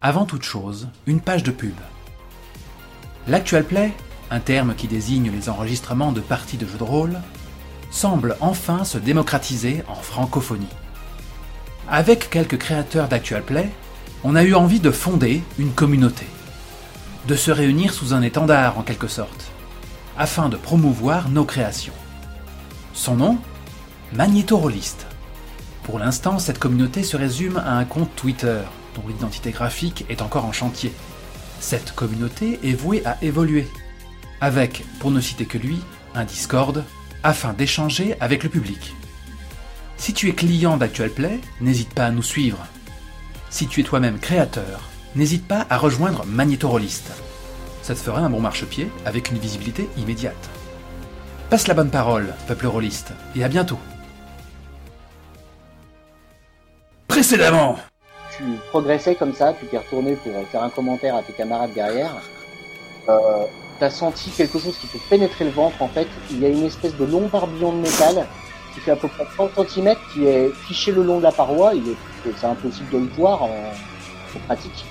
Avant toute chose, une page de pub. L'actual play, un terme qui désigne les enregistrements de parties de jeux de rôle, semble enfin se démocratiser en francophonie. Avec quelques créateurs d'actual play, on a eu envie de fonder une communauté, de se réunir sous un étendard en quelque sorte, afin de promouvoir nos créations. Son nom ? Magnétorôliste. Pour l'instant, cette communauté se résume à un compte Twitter, dont l'identité graphique est encore en chantier. Cette communauté est vouée à évoluer, avec, pour ne citer que lui, un Discord, afin d'échanger avec le public. Si tu es client d'Actual Play, n'hésite pas à nous suivre. Si tu es toi-même créateur, n'hésite pas à rejoindre Magnétorôliste. Ça te fera un bon marchepied avec une visibilité immédiate. Passe la bonne parole, peuple rôliste, et à bientôt. Précédemment. Tu progressais comme ça, tu t'es retourné pour faire un commentaire à tes camarades derrière. T'as senti quelque chose qui te pénétrait le ventre, en fait. Il y a une espèce de long barbillon de métal qui fait à peu près 30 cm, qui est fiché le long de la paroi. C'est impossible de le voir en pratique.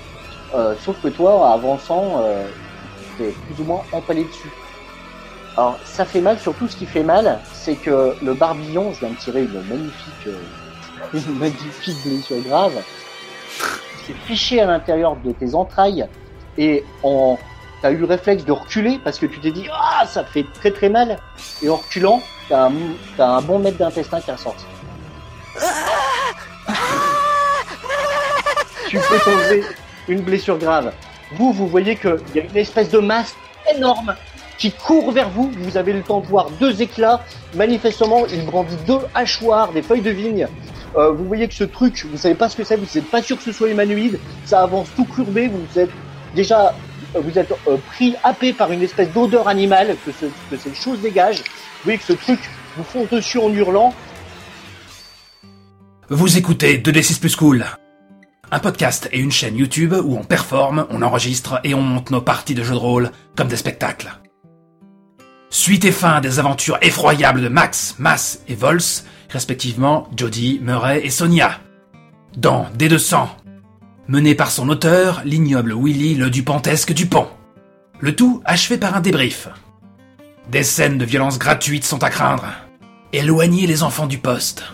Sauf que toi, avançant, t'es plus ou moins empalé dessus. Alors, ça fait mal, surtout ce qui fait mal, c'est que le barbillon, je viens de tirer une magnifique blessure grave, c'est fiché à l'intérieur de tes entrailles et t'as eu le réflexe de reculer parce que tu t'es dit « Ah, ça fait très très mal !» et en reculant, t'as un bon mètre d'intestin qui est ressorti. Tu peux tomber une blessure grave. Vous voyez qu'il y a une espèce de masse énorme qui court vers vous. Vous avez le temps de voir deux éclats. Manifestement, il brandit deux hachoirs, des feuilles de vigne. Vous voyez que ce truc, vous savez pas ce que c'est, vous n'êtes pas sûr que ce soit humanoïde. Ça avance tout courbé. Vous êtes pris, happé par une espèce d'odeur animale que cette chose dégage. Vous voyez que ce truc vous fonce dessus en hurlant. Vous écoutez 2D6 Plus Cool, un podcast et une chaîne YouTube où on performe, on enregistre et on monte nos parties de jeux de rôle comme des spectacles. Suite et fin des aventures effroyables de Max, Mas et Vols, respectivement Jody, Murray et Sonia. Dans D200, mené par son auteur, l'ignoble Willy le Dupantesque Dupont. Le tout achevé par un débrief. Des scènes de violence gratuites sont à craindre. Éloignez les enfants du poste.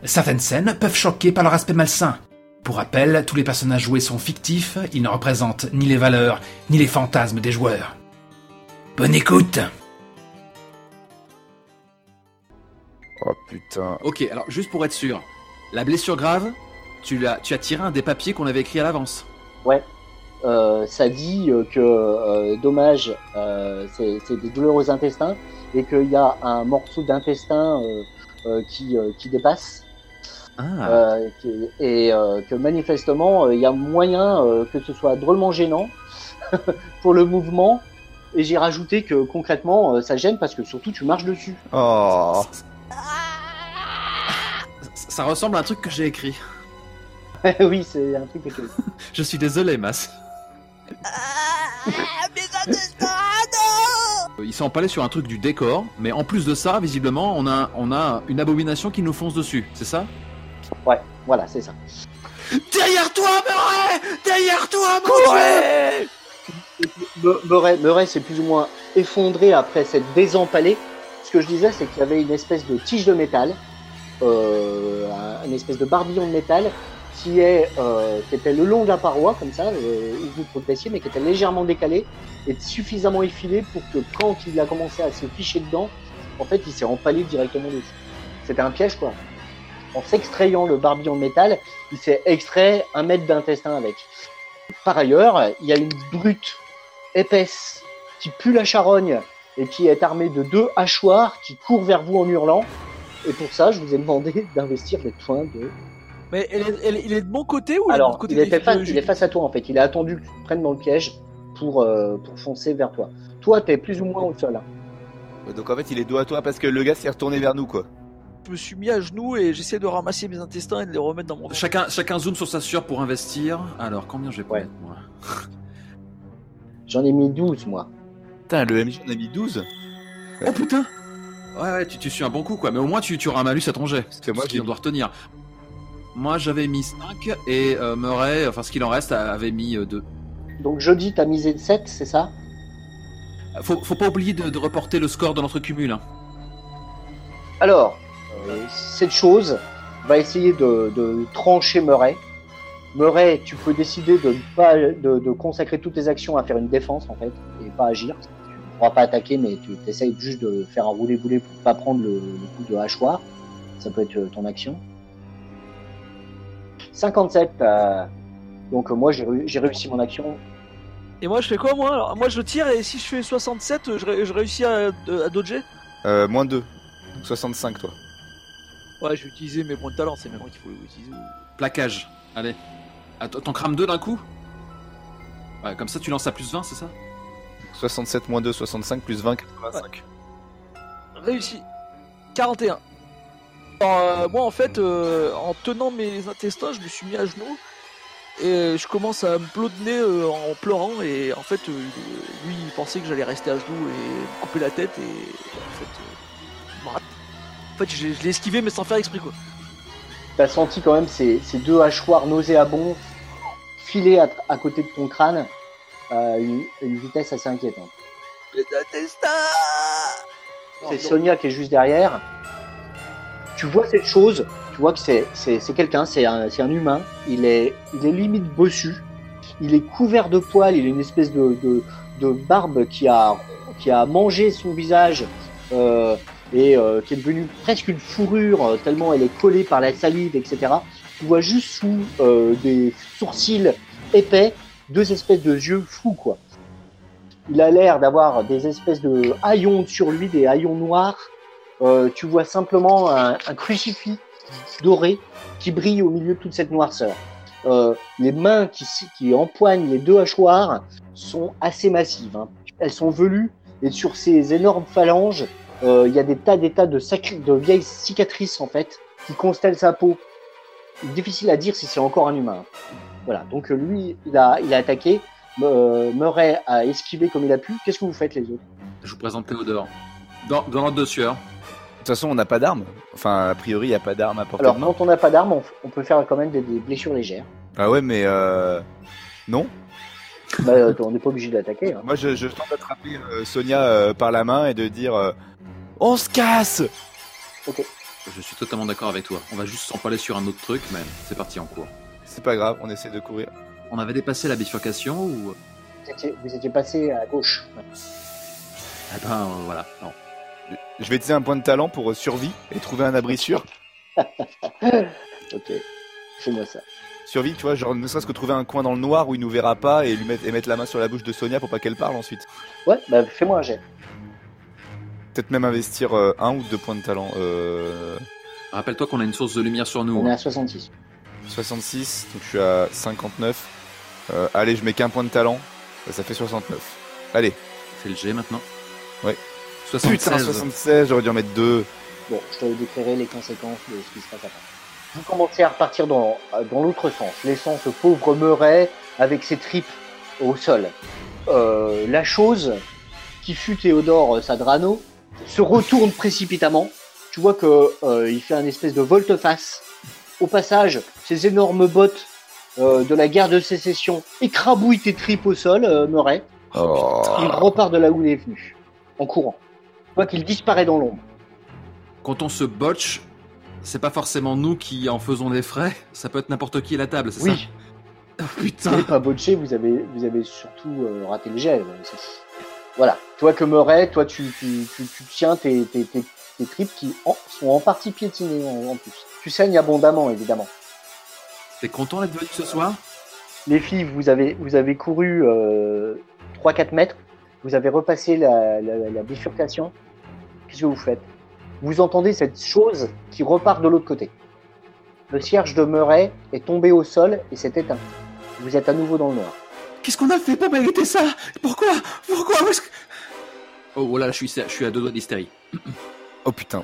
Certaines scènes peuvent choquer par leur aspect malsain. Pour rappel, tous les personnages joués sont fictifs, ils ne représentent ni les valeurs, ni les fantasmes des joueurs. Bonne écoute! Oh putain. Ok, alors juste pour être sûr, la blessure grave, tu as tiré un des papiers qu'on avait écrit à l'avance. Ouais. Ça dit que dommage, c'est des douleurs aux intestins et qu'il y a un morceau d'intestin qui dépasse. Et que manifestement il y a moyen que ce soit drôlement gênant pour le mouvement. Et j'ai rajouté que concrètement ça gêne parce que surtout tu marches dessus. Oh. Ça ressemble à un truc que j'ai écrit. Oui, c'est un truc que tu... Je suis désolé, Mas. Ils sont empalés sur un truc du décor, mais en plus de ça, visiblement, on a une abomination qui nous fonce dessus, c'est ça? Ouais, voilà, c'est ça. Derrière toi, Murray! Derrière toi, Murray s'est plus ou moins effondré après s'être désempalé. Ce que je disais, c'est qu'il y avait une espèce de tige de métal, une espèce de barbillon de métal qui était le long de la paroi, comme ça, où vous progressiez, mais qui était légèrement décalé et suffisamment effilé pour que quand il a commencé à se ficher dedans, en fait, il s'est empalé directement dessus. C'était un piège, quoi. En s'extrayant le barbillon de métal, il s'est extrait 1 mètre d'intestin avec. Par ailleurs, il y a une brute épaisse qui pue la charogne et qui est armée de 2 hachoirs qui courent vers vous en hurlant. Et pour ça, je vous ai demandé d'investir des points de... Mais il est de mon côté ou alors, de côté il est face à toi en fait. Il a attendu que tu te prennes dans le piège pour foncer vers toi. Toi, t'es plus ou moins au sol. Hein. Donc en fait, il est dos à toi parce que le gars s'est retourné vers nous, quoi. Je me suis mis à genoux et j'essaie de ramasser mes intestins et de les remettre dans mon ventre. Chacun zoome sur sa sueur pour investir. Alors, combien je vais mettre, moi? J'en ai mis 12, moi. Putain, le MJ en a mis 12. Oh putain! Ouais, tu suis un bon coup, quoi. Mais au moins, tu auras un malus à ton jet. Parce que moi, on doit retenir. Moi j'avais mis 5 et Murray, enfin ce qu'il en reste, avait mis 2. Donc jeudi, t'as misé 7, c'est ça? Faut pas oublier de reporter le score de notre cumul. Hein. Alors, cette chose va essayer de trancher Murray. Murray, tu peux décider de consacrer toutes tes actions à faire une défense en fait, et pas agir. Tu ne pourras pas attaquer, mais tu essayes juste de faire un roulé-boulé pour pas prendre le coup de hachoir. Ça peut être ton action. 57. Donc moi j'ai réussi mon action. Et moi je fais quoi moi? Alors, moi je tire et si je fais 67, je réussis à dodger? Moins 2. Donc 65 toi. Ouais, je vais utiliser mes points de talent, c'est maintenant qu'il faut l'utiliser. Plaquage, allez. T'en crames 2 d'un coup? Ouais, comme ça tu lances à plus 20, c'est ça? 67 moins 2, 65 plus 20, 85. Ouais. Réussi. 41. Alors, moi en fait, en tenant mes intestins, je me suis mis à genoux et je commence à me plaudener en pleurant et en fait, lui il pensait que j'allais rester à genoux et me couper la tête et en fait, il me rate. En fait, je l'ai esquivé mais sans faire exprès quoi. T'as senti quand même ces deux hachoirs nauséabonds filer à côté de ton crâne à une vitesse assez inquiétante. Les intestins. C'est Sonia qui est juste derrière. Tu vois cette chose, tu vois que c'est quelqu'un, c'est un humain. Il est limite bossu. Il est couvert de poils. Il a une espèce de barbe qui a mangé son visage qui est devenue presque une fourrure tellement elle est collée par la salive, etc. Tu vois juste sous des sourcils épais deux espèces de yeux fous quoi. Il a l'air d'avoir des espèces de haillons sur lui, des haillons noirs. Tu vois simplement un crucifix doré qui brille au milieu de toute cette noirceur. Les mains qui empoignent les deux hachoirs sont assez massives. Hein. Elles sont velues et sur ces énormes phalanges, il y a des tas de vieilles cicatrices en fait qui constellent sa peau. Difficile à dire si c'est encore un humain. Voilà. Donc lui, il a attaqué. Murray a esquivé comme il a pu. Qu'est-ce que vous faites les autres? Je vous présente Théodore. Dans l'ordre de sueur. De toute façon, on n'a pas d'armes. Enfin, a priori, il n'y a pas d'armes à portée Alors, de main. quand on n'a pas d'armes, on peut faire quand même des blessures légères. Ah ouais, mais non. Bah, on n'est pas obligé d'attaquer. Hein. Moi, je tente d'attraper Sonia par la main et de dire on se casse. Ok. Je suis totalement d'accord avec toi. On va juste s'empaler sur un autre truc, mais c'est parti en cours. C'est pas grave, on essaie de courir. On avait dépassé la bifurcation ou... Vous étiez passé à gauche. Ouais. Eh ben, voilà. Non. Je vais utiliser un point de talent pour survie et trouver un abri sûr. Ok. Fais-moi ça. Survie, tu vois, genre ne serait-ce que trouver un coin dans le noir où il nous verra pas et mettre la main sur la bouche de Sonia pour pas qu'elle parle ensuite. Ouais, bah fais-moi un jet. Peut-être même investir 1 ou 2 points de talent. Rappelle-toi qu'on a une source de lumière sur nous. On est à 66. 66, donc je suis à 59. Allez, je mets qu'un point de talent. Ça fait 69. Allez. Fais le G maintenant. Ouais. 76. Putain, 76, j'aurais dû en mettre 2. Bon, je te décrirai les conséquences de ce qui se passe après. Vous commencez à repartir dans l'autre sens, laissant ce pauvre Murray avec ses tripes au sol. La chose qui fut Théodore Sadrano se retourne précipitamment. Tu vois que il fait un espèce de volte-face. Au passage, ces énormes bottes de la guerre de sécession écrabouillent tes tripes au sol, Murray. Oh. Il repart de là où il est venu, en courant. Tu vois qu'il disparaît dans l'ombre. Quand on se botche, c'est pas forcément nous qui en faisons des frais, ça peut être n'importe qui à la table, c'est ça? Oui. Oh, Vous putain. n'avez pas botché, vous avez surtout raté le jet. Voilà. Tu vois que Murray, toi, tu tiens tes tripes qui sont en partie piétinées en plus. Tu saignes abondamment, évidemment. T'es content d'être venu ce soir? Les filles, vous avez couru 3-4 mètres. Vous avez repassé la bifurcation. Qu'est-ce que vous faites? Vous entendez cette chose qui repart de l'autre côté. Le cierge de Murray est tombé au sol et s'est éteint. Vous êtes à nouveau dans le noir. Qu'est-ce qu'on a fait pour mériter ça? Pourquoi? Où est-ce que... Oh là, je suis à 2 doigts d'hystérie. Oh putain.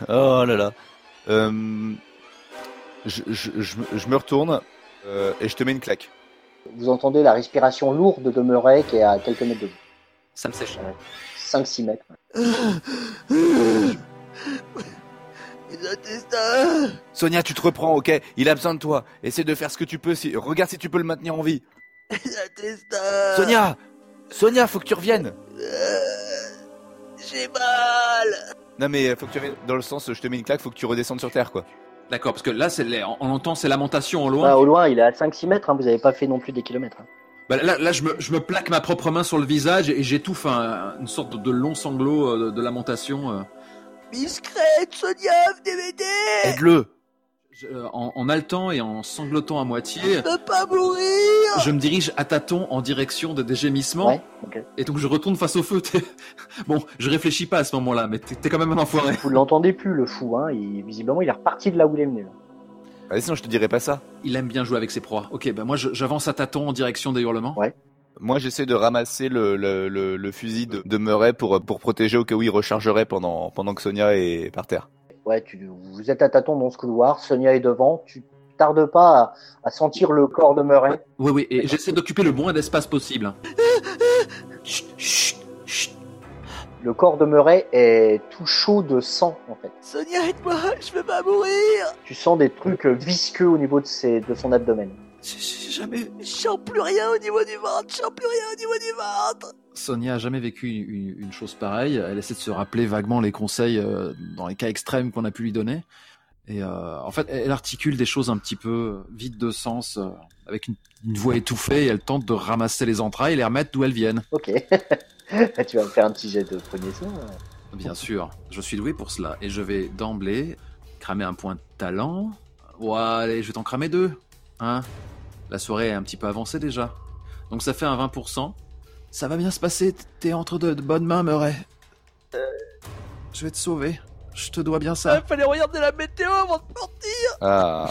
Oh là là. Je me retourne et je te mets une claque. Vous entendez la respiration lourde de Murray qui est à quelques mètres de vous. Ça me sèche. 5-6 mètres. Les intestins. Sonia, tu te reprends, ok? Il a besoin de toi. Essaie de faire ce que tu peux. Regarde si tu peux le maintenir en vie. Les intestins. Sonia! Sonia, faut que tu reviennes. J'ai mal. Non mais faut que tu reviennes dans le sens, je te mets une claque, faut que tu redescendes sur terre, quoi. D'accord, parce que là, on entend ces lamentations au loin. Bah, au loin, il est à 5-6 mètres, hein, vous avez pas fait non plus des kilomètres. Hein. Bah, là, je me plaque ma propre main sur le visage et j'étouffe une sorte de long sanglot de lamentation. Discrète, Sonia, venez m'aider. Aide-le! En haletant et en sanglotant à moitié, Je peux pas mourir. je me dirige à tâtons en direction des gémissements. Ouais, ok. Et donc je retourne face au feu. Bon, je réfléchis pas à ce moment-là, mais t'es quand même un enfoiré. Vous l'entendez plus, le fou, hein. Visiblement, il est reparti de là où il est venu. Là. Allez, sinon je te dirais pas ça. Il aime bien jouer avec ses proies. Ok, bah moi j'avance à tâtons en direction des hurlements. Ouais. Moi j'essaie de ramasser le fusil de Murray pour protéger au cas où il rechargerait pendant que Sonia est par terre. Ouais, vous êtes à tâtons dans ce couloir, Sonia est devant, tu tardes pas à sentir le corps de Murray. Oui, et j'essaie d'occuper le moins d'espace possible. Chut, chut, chut. Le corps de Murray est tout chaud de sang, en fait. Sonia, aide-moi, je veux pas mourir. Tu sens des trucs visqueux au niveau de son abdomen. J'ai jamais... Je sens plus rien au niveau du ventre, je sens plus rien au niveau du ventre. Sonia a jamais vécu une chose pareille. Elle essaie de se rappeler vaguement les conseils dans les cas extrêmes qu'on a pu lui donner. Et en fait, elle articule des choses un petit peu vides de sens, avec une voix étouffée, et elle tente de ramasser les entrailles et les remettre d'où elles viennent. Ok. Tu vas me faire un petit jet de premier soin. Bien sûr, je suis doué pour cela. Et je vais d'emblée cramer un point de talent. Ouais, allez, je vais t'en cramer 2. Hein ? La soirée est un petit peu avancée déjà. Donc ça fait un 20%. Ça va bien se passer, t'es entre de bonnes mains, Murray. Je vais te sauver. Je te dois bien ça. Il fallait regarder la météo avant de partir. Ah.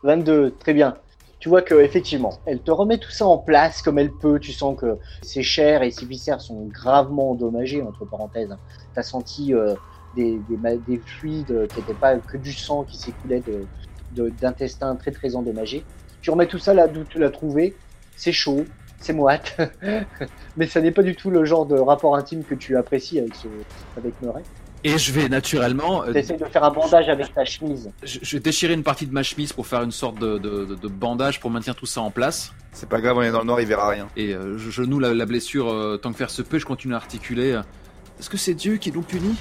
22, très bien. Tu vois que effectivement, elle te remet tout ça en place comme elle peut. Tu sens que ses chairs et ses viscères sont gravement endommagés, entre parenthèses. T'as senti des fluides qui n'étaient pas que du sang qui s'écoulait d'intestins très très endommagés. Tu remets tout ça là d'où tu l'as trouvé. C'est chaud, c'est moite, mais ça n'est pas du tout le genre de rapport intime que tu apprécies avec Murray. Et je vais naturellement... T'essaies de faire un bandage avec ta chemise. Je vais déchirer une partie de ma chemise pour faire une sorte de bandage pour maintenir tout ça en place. C'est pas grave, on est dans le noir, il verra rien. Et je noue la blessure tant que faire se peut, je continue à articuler. Est-ce que c'est Dieu qui nous punit ?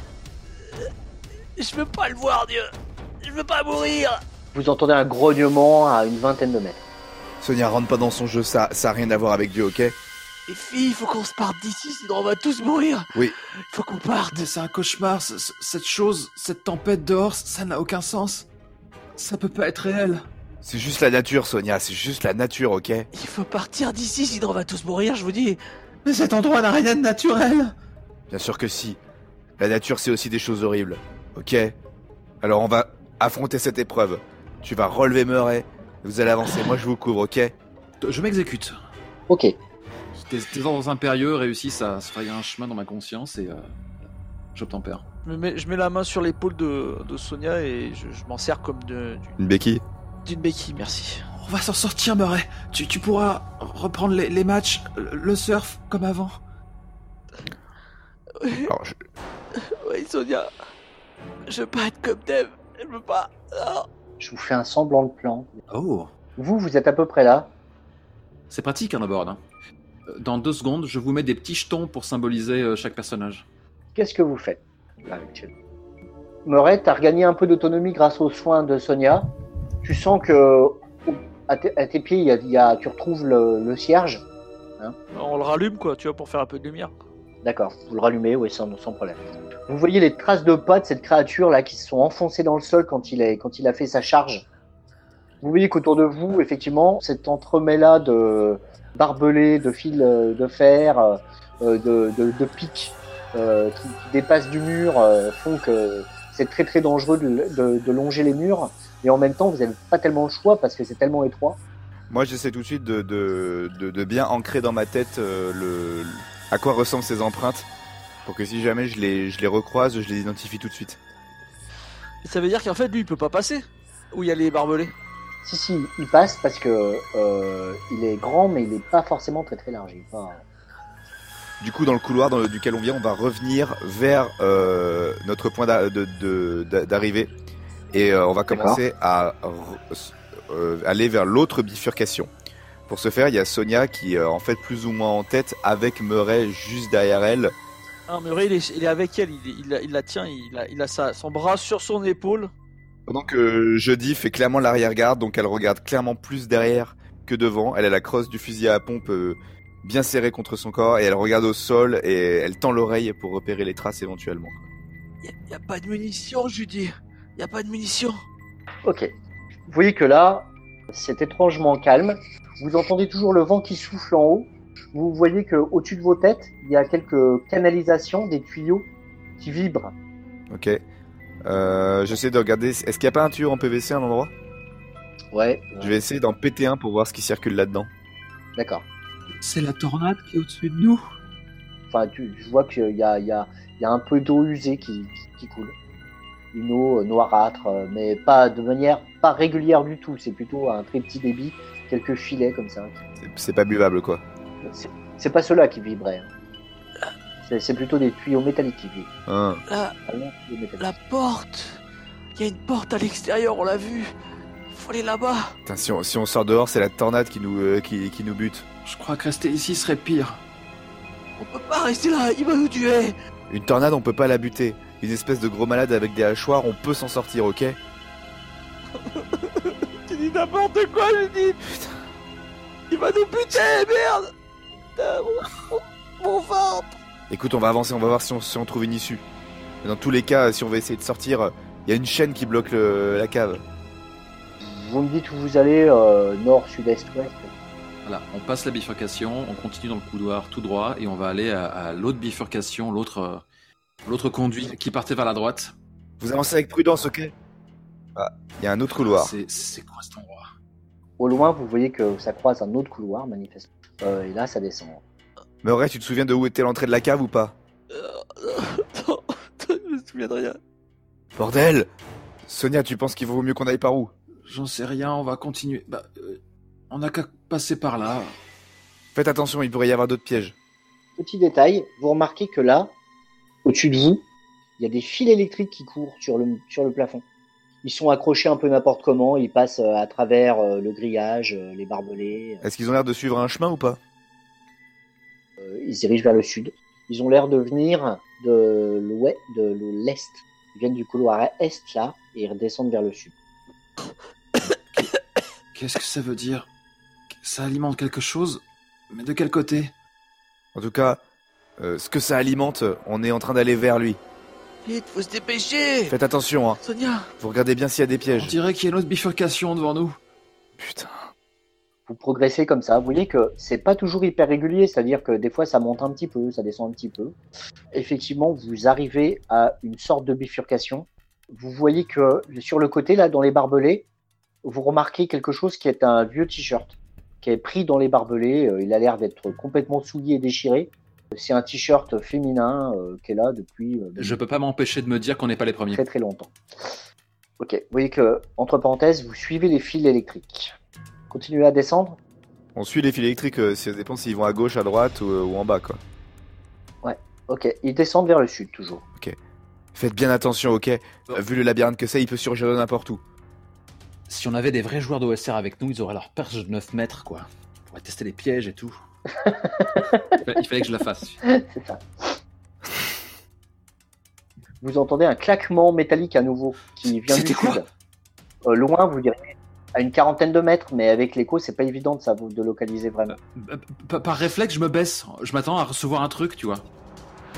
Je veux pas le voir, Dieu. Je veux pas mourir. Vous entendez un grognement à une vingtaine de mètres. Sonia, rentre pas dans son jeu, ça a rien à voir avec Dieu, ok? Les filles, il faut qu'on se parte d'ici, sinon on va tous mourir. Oui. Il faut qu'on parte. Mais c'est un cauchemar, cette chose, cette tempête dehors, ça n'a aucun sens. Ça peut pas être réel. C'est juste la nature, Sonia, c'est juste la nature, ok? Il faut partir d'ici, sinon on va tous mourir, je vous dis. Mais cet endroit n'a rien de naturel. Bien sûr que si. La nature, c'est aussi des choses horribles, ok? Alors on va affronter cette épreuve. Tu vas relever Murray, vous allez avancer, moi je vous couvre, ok? Je m'exécute. Ok. Tes ordres impérieux réussissent à se frayer un chemin dans ma conscience et j'obtempère. Je mets la main sur l'épaule de Sonia et je m'en sers comme Une béquille? d'une béquille, merci. On va s'en sortir, Murray. Tu pourras reprendre les matchs, le surf, comme avant. Alors, Oui, Sonia. Je veux pas être comme Dave. Je veux pas. Non. Je vous fais un semblant de plan. Oh, Vous êtes à peu près là. c'est pratique un abord. Hein. Dans 2 secondes, je vous mets des petits jetons pour symboliser chaque personnage. Qu'est-ce que vous faites là actuellement? Murray, t'as regagné un peu d'autonomie grâce aux soins de Sonia. Tu sens que à tes pieds, tu retrouves le cierge. On le rallume, quoi, tu vois, pour faire un peu de lumière. D'accord, vous le rallumez, oui, sans problème. Vous voyez les traces de pas de cette créature là qui se sont enfoncées dans le sol quand il a fait sa charge. Vous voyez qu'autour de vous, effectivement, cet entremêlat de barbelés, de fils de fer, de pics qui dépassent du mur font que c'est très très dangereux de longer les murs. Et en même temps, vous n'avez pas tellement le choix parce que c'est tellement étroit. moi j'essaie tout de suite de bien ancrer dans ma tête à quoi ressemblent ces empreintes, pour que si jamais je les recroise, je les identifie tout de suite. Et ça veut dire qu'en fait, lui, il peut pas passer. Où il y a les barbelés. Si, il passe parce que il est grand, mais il n'est pas forcément très très large. Du coup, dans le couloir duquel on vient, on va revenir vers notre point d'arrivée. Et on va commencer à aller vers l'autre bifurcation. Pour ce faire, il y a Sonia qui est en fait plus ou moins en tête avec Murray juste derrière elle. Ah, Murray, il est avec elle, il la tient, il a son bras sur son épaule. Pendant que Jeudi fait clairement l'arrière-garde, donc elle regarde clairement plus derrière que devant. Elle a la crosse du fusil à pompe bien serrée contre son corps et elle regarde au sol et elle tend l'oreille pour repérer les traces éventuellement. Y a pas de munitions, Judy. Y a pas de munitions. Ok. Vous voyez que là, c'est étrangement calme. Vous entendez toujours le vent qui souffle en haut. Vous voyez qu'au-dessus de vos têtes, il y a quelques canalisations, des tuyaux qui vibrent. Ok. J'essaie de regarder. Est-ce qu'il n'y a pas un tuyau en PVC à un endroit ? Ouais. Je vais essayer d'en péter un pour voir ce qui circule là-dedans. D'accord. C'est la tornade qui est au-dessus de nous. Enfin, je vois qu'il y a un peu d'eau usée qui coule. Une eau noirâtre, mais pas de manière pas régulière du tout. C'est plutôt un très petit débit, quelques filets comme ça. C'est pas buvable, quoi. C'est pas ceux-là qui vibraient. C'est plutôt des tuyaux métalliques qui vibrent. Ah. La porte. Il y a une porte à l'extérieur, on l'a vu. Il faut aller là-bas. Putain, si on sort dehors, c'est la tornade qui nous bute. Je crois que rester ici serait pire. On peut pas rester là, il va nous tuer. Une tornade, on peut pas la buter. Une espèce de gros malade avec des hachoirs, on peut s'en sortir, ok ? Tu dis n'importe quoi, je dis. Putain. Il va nous buter, merde. Mon ventre. Écoute, on va avancer, on va voir si on trouve une issue. Mais dans tous les cas, si on veut essayer de sortir, il y a une chaîne qui bloque la cave. Vous me dites où vous allez, nord, sud-est, ouest. Voilà, on passe la bifurcation, on continue dans le couloir tout droit et on va aller à l'autre bifurcation, l'autre conduit qui partait vers la droite. Vous avancez avec prudence, ok ? Ah, il y a un autre couloir. C'est quoi cet endroit ? Au loin, vous voyez que ça croise un autre couloir, manifestement. Et là, ça descend. Murray, tu te souviens de où était l'entrée de la cave ou pas ? Non, je me souviens de rien. Bordel ! Sonia, tu penses qu'il vaut mieux qu'on aille par où ? J'en sais rien, on va continuer. On n'a qu'à passer par là. Faites attention, il pourrait y avoir d'autres pièges. Petit détail, vous remarquez que là, au-dessus de vous, il y a des fils électriques qui courent sur le plafond. Ils sont accrochés un peu n'importe comment, ils passent à travers le grillage, les barbelés. Est-ce qu'ils ont l'air de suivre un chemin ou pas ? Ils se dirigent vers le sud. Ils ont l'air de venir de l'est. Ils viennent du couloir est là et ils redescendent vers le sud. Qu'est-ce que ça veut dire ? Ça alimente quelque chose ? Mais de quel côté ? En tout cas, ce que ça alimente, on est en train d'aller vers lui. Vite, faut se dépêcher. Faites attention, hein. Sonia. Vous regardez bien s'il y a des On pièges. dirait qu'il y a une autre bifurcation devant nous. Putain. Vous progressez comme ça. Vous voyez que c'est pas toujours hyper régulier, c'est-à-dire que des fois ça monte un petit peu, ça descend un petit peu. Effectivement, vous arrivez à une sorte de bifurcation. Vous voyez que sur le côté, là, dans les barbelés, vous remarquez quelque chose qui est un vieux t-shirt qui est pris dans les barbelés. Il a l'air d'être complètement souillé et déchiré. C'est un t-shirt féminin qui est là depuis Je peux pas m'empêcher de me dire qu'on n'est pas les premiers. très très longtemps. Ok, vous voyez que, entre parenthèses, vous suivez les fils électriques. Continuez à descendre. On suit les fils électriques, ça dépend s'ils vont à gauche, à droite ou en bas, quoi. Ok, ils descendent vers le sud toujours. Faites bien attention, ok ? Vu le labyrinthe que c'est, il peut surgir de n'importe où. Si on avait des vrais joueurs d'OSR avec nous, ils auraient leur perche de 9 mètres, quoi. On pourrait tester les pièges et tout. Il fallait que je la fasse. C'est ça. Vous entendez un claquement métallique à nouveau qui vient du C'était quoi sud. Loin, vous direz à une quarantaine de mètres, mais avec l'écho, c'est pas évident de localiser vraiment. Par réflexe, je me baisse. Je m'attends à recevoir un truc, tu vois.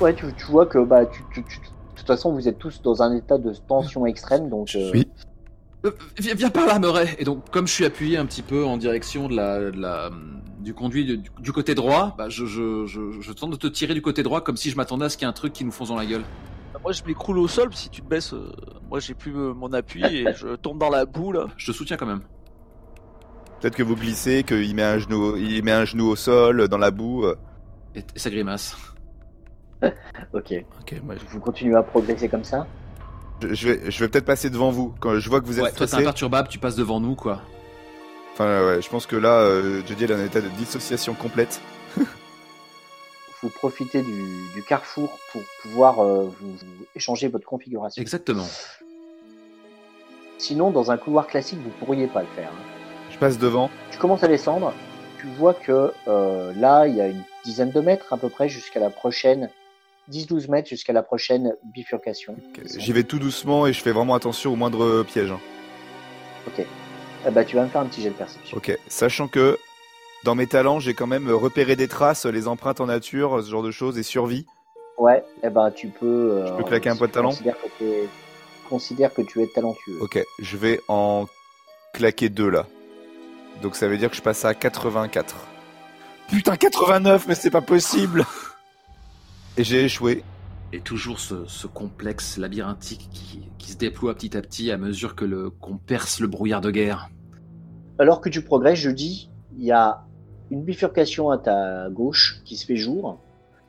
Ouais, tu vois que de toute façon, vous êtes tous dans un état de tension extrême, donc. Oui. Viens par là, Murray. Et donc, comme je suis appuyé un petit peu en direction du conduit du côté droit, je tente de te tirer du côté droit comme si je m'attendais à ce qu'il y ait un truc qui nous fonce dans la gueule. Moi, je m'écroule au sol. Si tu te baisses, moi, j'ai plus mon appui et je tombe dans la boue là. Je te soutiens quand même. Peut-être que vous glissez, qu'il met un genou au sol, dans la boue. Et ça grimace. Ok. Ok, moi Vous continuez à progresser comme ça. je vais peut-être passer devant vous. Quand je vois que vous êtes Ouais, toi t'es stressé. imperturbable, tu passes devant nous, quoi. Enfin, ouais, je pense que là, Jody elle est en état de dissociation complète. vous profitez du carrefour pour pouvoir vous échanger votre configuration. Exactement. Sinon, dans un couloir classique, vous pourriez pas le faire. Hein. Je passe devant. Tu commences à descendre. Tu vois que là, il y a une dizaine de mètres à peu près jusqu'à la prochaine, 10-12 mètres jusqu'à la prochaine bifurcation. Okay. J'y vais tout doucement et je fais vraiment attention au moindre piège. Hein. Ok. Eh ben, tu vas me faire un petit jet de perception. Ok. Sachant que dans mes talents, j'ai quand même repéré des traces, les empreintes en nature, ce genre de choses, et survie. Ouais. Eh ben, tu peux. Je peux claquer un point de talent. Considère que tu es talentueux. Ok. Je vais en claquer 2 là. Donc ça veut dire que je passe à 84. Putain, 89, mais c'est pas possible. Et j'ai échoué. Et toujours ce complexe labyrinthique qui se déploie petit à petit à mesure qu'on perce le brouillard de guerre. Alors que tu progresses, je dis, il y a une bifurcation à ta gauche qui se fait jour,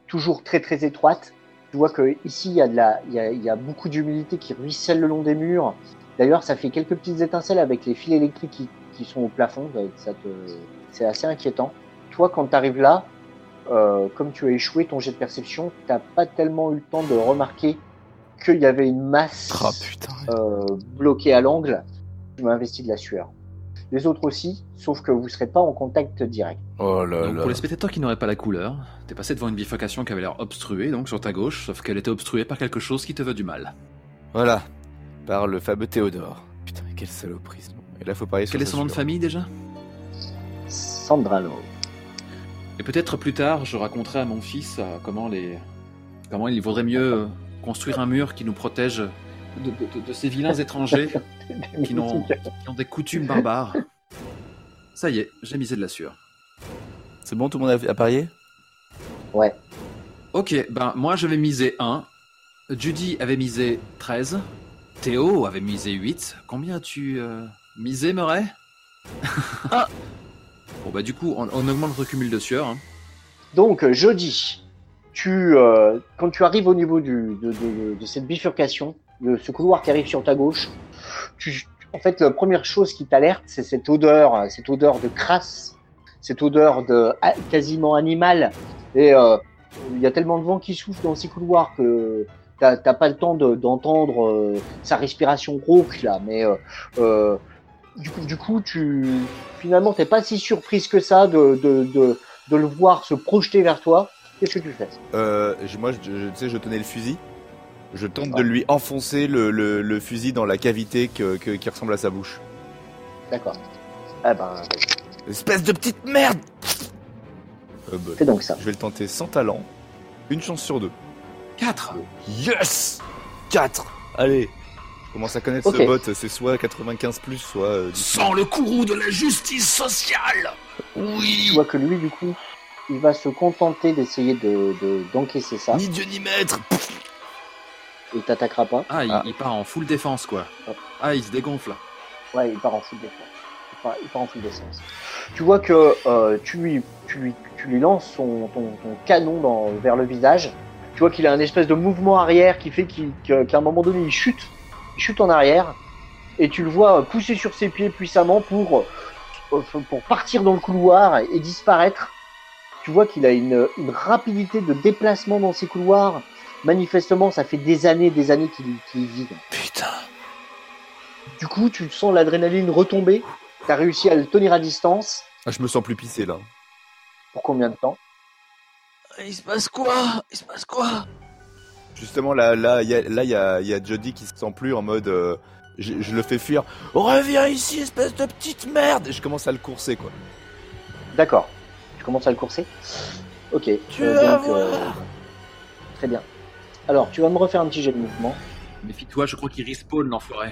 toujours très très étroite. Tu vois que ici il y a beaucoup d'humidité qui ruisselle le long des murs. D'ailleurs, ça fait quelques petites étincelles avec les fils électriques qui sont au plafond. C'est assez inquiétant. Toi, quand tu arrives là, comme tu as échoué ton jet de perception, t'as pas tellement eu le temps de remarquer qu'il y avait une masse bloquée à l'angle. Tu m'as investi de la sueur. Les autres aussi, sauf que vous serez pas en contact direct. Oh là donc là. Pour les spectateurs qui n'auraient pas la couleur, t'es passé devant une bifurcation qui avait l'air obstruée, donc sur ta gauche, sauf qu'elle était obstruée par quelque chose qui te veut du mal. Voilà, par le fameux Théodore. Putain, mais quelle saloperie ce nom. Et là, faut parier sur Quel est sa son nom de sueur. famille déjà ? Sandrano. Et peut-être plus tard, je raconterai à mon fils comment il vaudrait mieux construire un mur qui nous protège de ces vilains étrangers qui ont des coutumes barbares. Ça y est, j'ai misé de la sueur. C'est bon, tout le monde a parié ? Ouais. Ok, ben moi j'avais misé 1, Judy avait misé 13, Théo avait misé 8. Combien as-tu misé, Murray ? Ah. Bon bah du coup, on augmente le cumul de sueur. Hein. Donc, jeudi, quand tu arrives au niveau de cette bifurcation, de ce couloir qui arrive sur ta gauche, en fait, la première chose qui t'alerte, c'est cette odeur de crasse, cette odeur quasiment animale. Et il y a tellement de vent qui souffle dans ces couloirs que t'as pas le temps d'entendre sa respiration rauque là. Mais du coup, finalement, t'es pas si surprise que ça de le voir se projeter vers toi. Qu'est-ce que tu fais ? Moi, je tenais le fusil. Je tente de lui enfoncer le fusil dans la cavité qui ressemble à sa bouche. D'accord. Ah ben, Espèce de petite merde. c'est donc ça. Je vais le tenter sans talent. Une chance sur 2. 4. Yes 4. Allez. Je commence à connaître ce bot. C'est soit 95+, soit... Sans le courroux de la justice sociale. Oui. Tu vois que lui, du coup, il va se contenter d'essayer d'encaisser ça. Ni Dieu ni maître. Il t'attaquera pas. Il part en full défense, quoi. Ah, il se dégonfle. Ouais, il part en full défense. Il part en full défense. Tu vois que tu lui lances ton canon vers le visage. Tu vois qu'il a un espèce de mouvement arrière qui fait qu'à un moment donné, il chute en arrière. Et tu le vois pousser sur ses pieds puissamment pour partir dans le couloir et disparaître. Tu vois qu'il a une rapidité de déplacement dans ces couloirs. Manifestement, ça fait des années qu'il vit. Putain. Du coup, tu sens l'adrénaline retomber. T'as réussi à le tenir à distance. Ah, je me sens plus pissé là. Pour combien de temps ? Il se passe quoi ? Justement, là, il y a Jody qui se sent plus en mode... je le fais fuir. Reviens ici, espèce de petite merde. Et je commence à le courser, quoi. D'accord. Tu commences à le courser ? Ok. Très bien. Alors, tu vas me refaire un petit jet de mouvement. Méfie-toi, je crois qu'il respawn, l'enfoiré.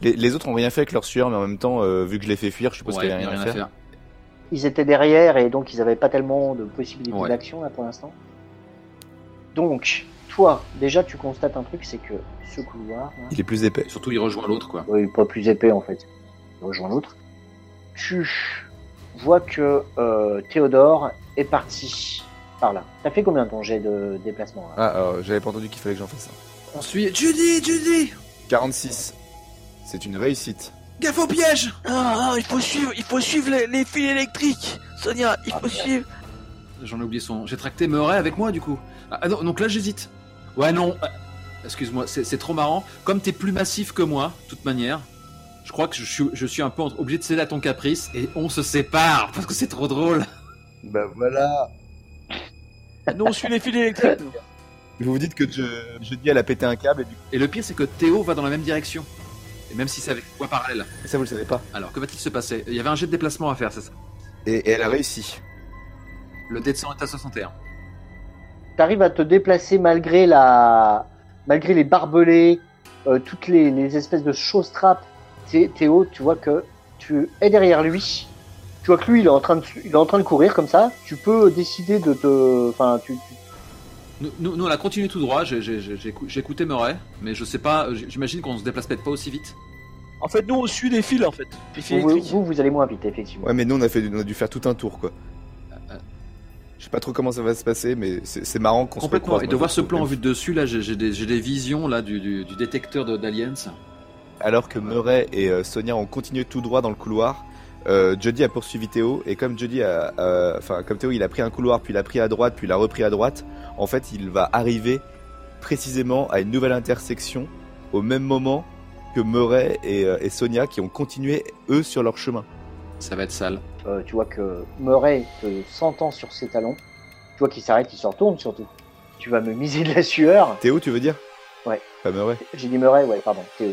Les autres ont rien fait avec leur sueur, mais en même temps, vu que je les fais fuir, je suppose qu'il n'y a rien à faire. Ils étaient derrière et donc ils n'avaient pas tellement de possibilités d'action là pour l'instant. Donc, toi, déjà tu constates un truc, c'est que ce couloir... Là, il est plus épais. Surtout il rejoint l'autre, quoi. Oui, pas plus épais en fait. Il rejoint l'autre. Tu vois que Théodore est parti par là. T'as fait combien ton jet de déplacement là ? Ah, alors, j'avais pas entendu qu'il fallait que j'en fasse ça. On suit... Judy 46. C'est une réussite. Gaffe au piège. Il faut suivre les fils électriques. Sonia, il faut suivre. J'en ai oublié son. J'ai tracté Murray avec moi du coup. Ah non, donc là j'hésite. Ouais non. Excuse-moi, c'est trop marrant. Comme t'es plus massif que moi, de toute manière, je crois que je suis un peu obligé de céder à ton caprice et on se sépare parce que c'est trop drôle. Bah voilà. Nous, on suit les fils électriques. nous. Vous vous dites que jeudi elle a pété un câble Et le pire c'est que Théo va dans la même direction. Et même si c'est avec voie parallèle. et ça vous le savez pas. Alors que va-t-il se passer? Il y avait un jet de déplacement à faire, c'est ça? Et elle a réussi. Le dé de 100 est à 61. T'arrives à te déplacer malgré les barbelés, toutes les espèces de choses-trappes. Théo, tu vois que tu es derrière lui. Tu vois que lui, il est en train de courir comme ça. Tu peux décider de te... Enfin, Nous on a continué tout droit, j'ai écouté Murray, mais je sais pas, j'imagine qu'on se déplace peut-être pas aussi vite. En fait, nous, on suit les fils, en fait. Les fils électriques. vous allez moins vite, effectivement. Ouais, mais nous on a dû faire tout un tour quoi. Je sais pas trop comment ça va se passer, mais c'est marrant qu'on se Complètement, recroise. et de voir ce plan en vue de dessus, là j'ai des visions là du détecteur d'aliens. Alors que Murray et Sonia ont continué tout droit dans le couloir, Jody a poursuivi Théo, et comme comme Théo il a pris un couloir, puis il a pris à droite, puis il a repris à droite, en fait il va arriver précisément à une nouvelle intersection au même moment que Murray et Sonia qui ont continué eux sur leur chemin. Ça va être sale. Tu vois que Murray te sentant sur ses talons. Tu vois qu'il s'arrête, il se retourne surtout. Tu vas me miser de la sueur. Théo tu veux dire? Ouais. Pas Murray. J'ai dit Murray, ouais, pardon, Théo.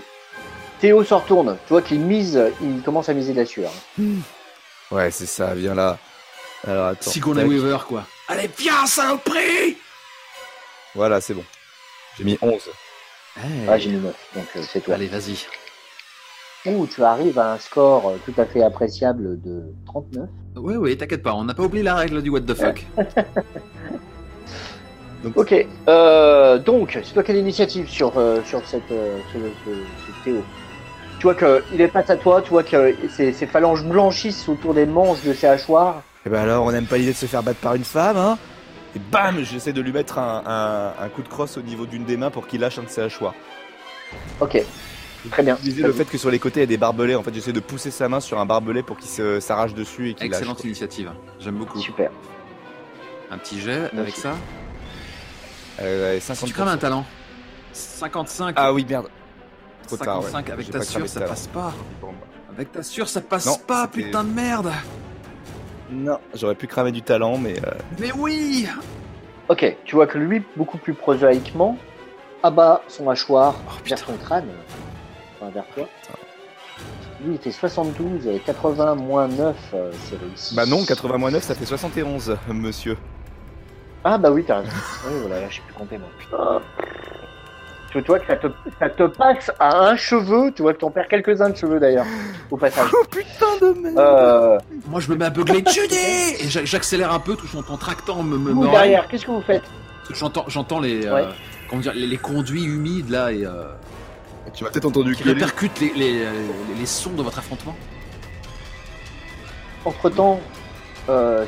Théo se retourne. Tu vois qu'il commence à miser de la sueur. Ouais c'est ça, viens là. Alors attends. Sigourney Tac. Weaver quoi. Allez viens saloperie. Voilà c'est bon. J'ai mis 11. Hey. Ouais, j'ai mis 9, donc c'est toi. Allez vas-y. Tu arrives à un score tout à fait appréciable de 39. Oui, t'inquiète pas, on n'a pas oublié la règle du what the fuck. Ok, donc, c'est toi qui as l'initiative sur ce Théo. Tu vois qu'il est face à toi, tu vois que ses phalanges blanchissent autour des manches de ses hachoirs. Et ben alors on n'aime pas l'idée de se faire battre par une femme, hein? Et bam, j'essaie de lui mettre un coup de crosse au niveau d'une des mains pour qu'il lâche un de ses hachoirs. Ok, très bien. Utiliser le fait que sur les côtés il y a des barbelés, en fait j'essaie de pousser sa main sur un barbelé pour qu'il s'arrache dessus et qu'il lâche. Excellente initiative, j'aime beaucoup. Super. Un petit jet avec ça. Ouais, Si 50%. tu crames un talent. 55. Ah oui merde. Trop 55 tard, ouais. avec J'ai ta pas cramé sûre, ça tout à passe pas. l'heure. Avec ta sûre, ça passe Non, pas, c'était- putain de merde. Non, j'aurais pu cramer du talent, mais Mais oui. Ok, tu vois que lui, beaucoup plus prosaïquement, abat son mâchoire vers ton crâne, enfin vers toi. Lui, il fait 72 et 80 moins 9, c'est réussi. bah non, 80-9 ça fait 71, monsieur. Ah bah oui, t'as raison. Oui, voilà, là, je sais plus compter, moi. Putain. Tu vois que ça te passe à un cheveu, tu vois que t'en perds quelques-uns de cheveux d'ailleurs, au passage. Oh putain de merde. Moi je me mets à beugler Judy et j'accélère un peu, tout en tractant Vous, derrière, qu'est-ce que vous faites? J'entends les, Ouais. comment dire, les conduits humides là et Tu m'as peut-être entendu qui gueuler. répercutent les sons de votre affrontement. Entre-temps,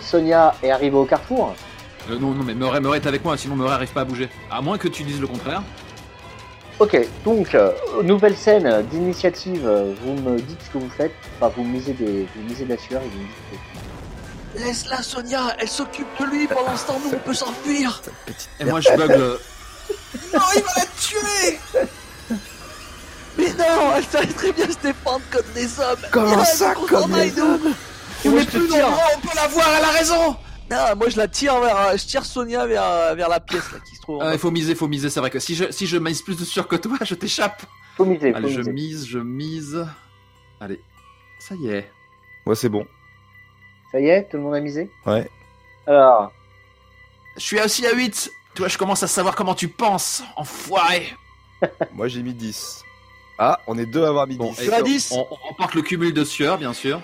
Sonia est arrivée au carrefour. Non, mais Murray est avec moi, sinon Murray arrive pas à bouger. À moins que tu dises le contraire. Ok, donc, nouvelle scène d'initiative, vous me dites ce que vous faites. Enfin, vous misez de la sueur et vous me dites Laisse-la, Sonia, elle s'occupe de lui. Pendant ce temps, nous, on peut s'enfuir. Et moi je bugle. Non, il va la tuer. Mais non, elle savait très bien se défendre comme des hommes. Comment Viens, ça, qu'on comme s'en des aille, nous. hommes? Et moi, je te tire. on peut la voir, elle a raison. Non, moi, je la tire je tire Sonia vers la pièce là qui se trouve. en bas. Il faut miser, c'est vrai que si je mise plus de sueur que toi, je t'échappe. faut miser, faut Allez, je miser. mise. Allez, ça y est. Ouais, c'est bon. Ça y est, tout le monde a misé? Ouais. Alors, Je suis aussi à 8. Tu vois, je commence à savoir comment tu penses, enfoiré. Moi j'ai mis 10. Ah, on est deux à avoir mis Bon, 10. et Tu as 10. on remporte le cumul de sueur, bien sûr.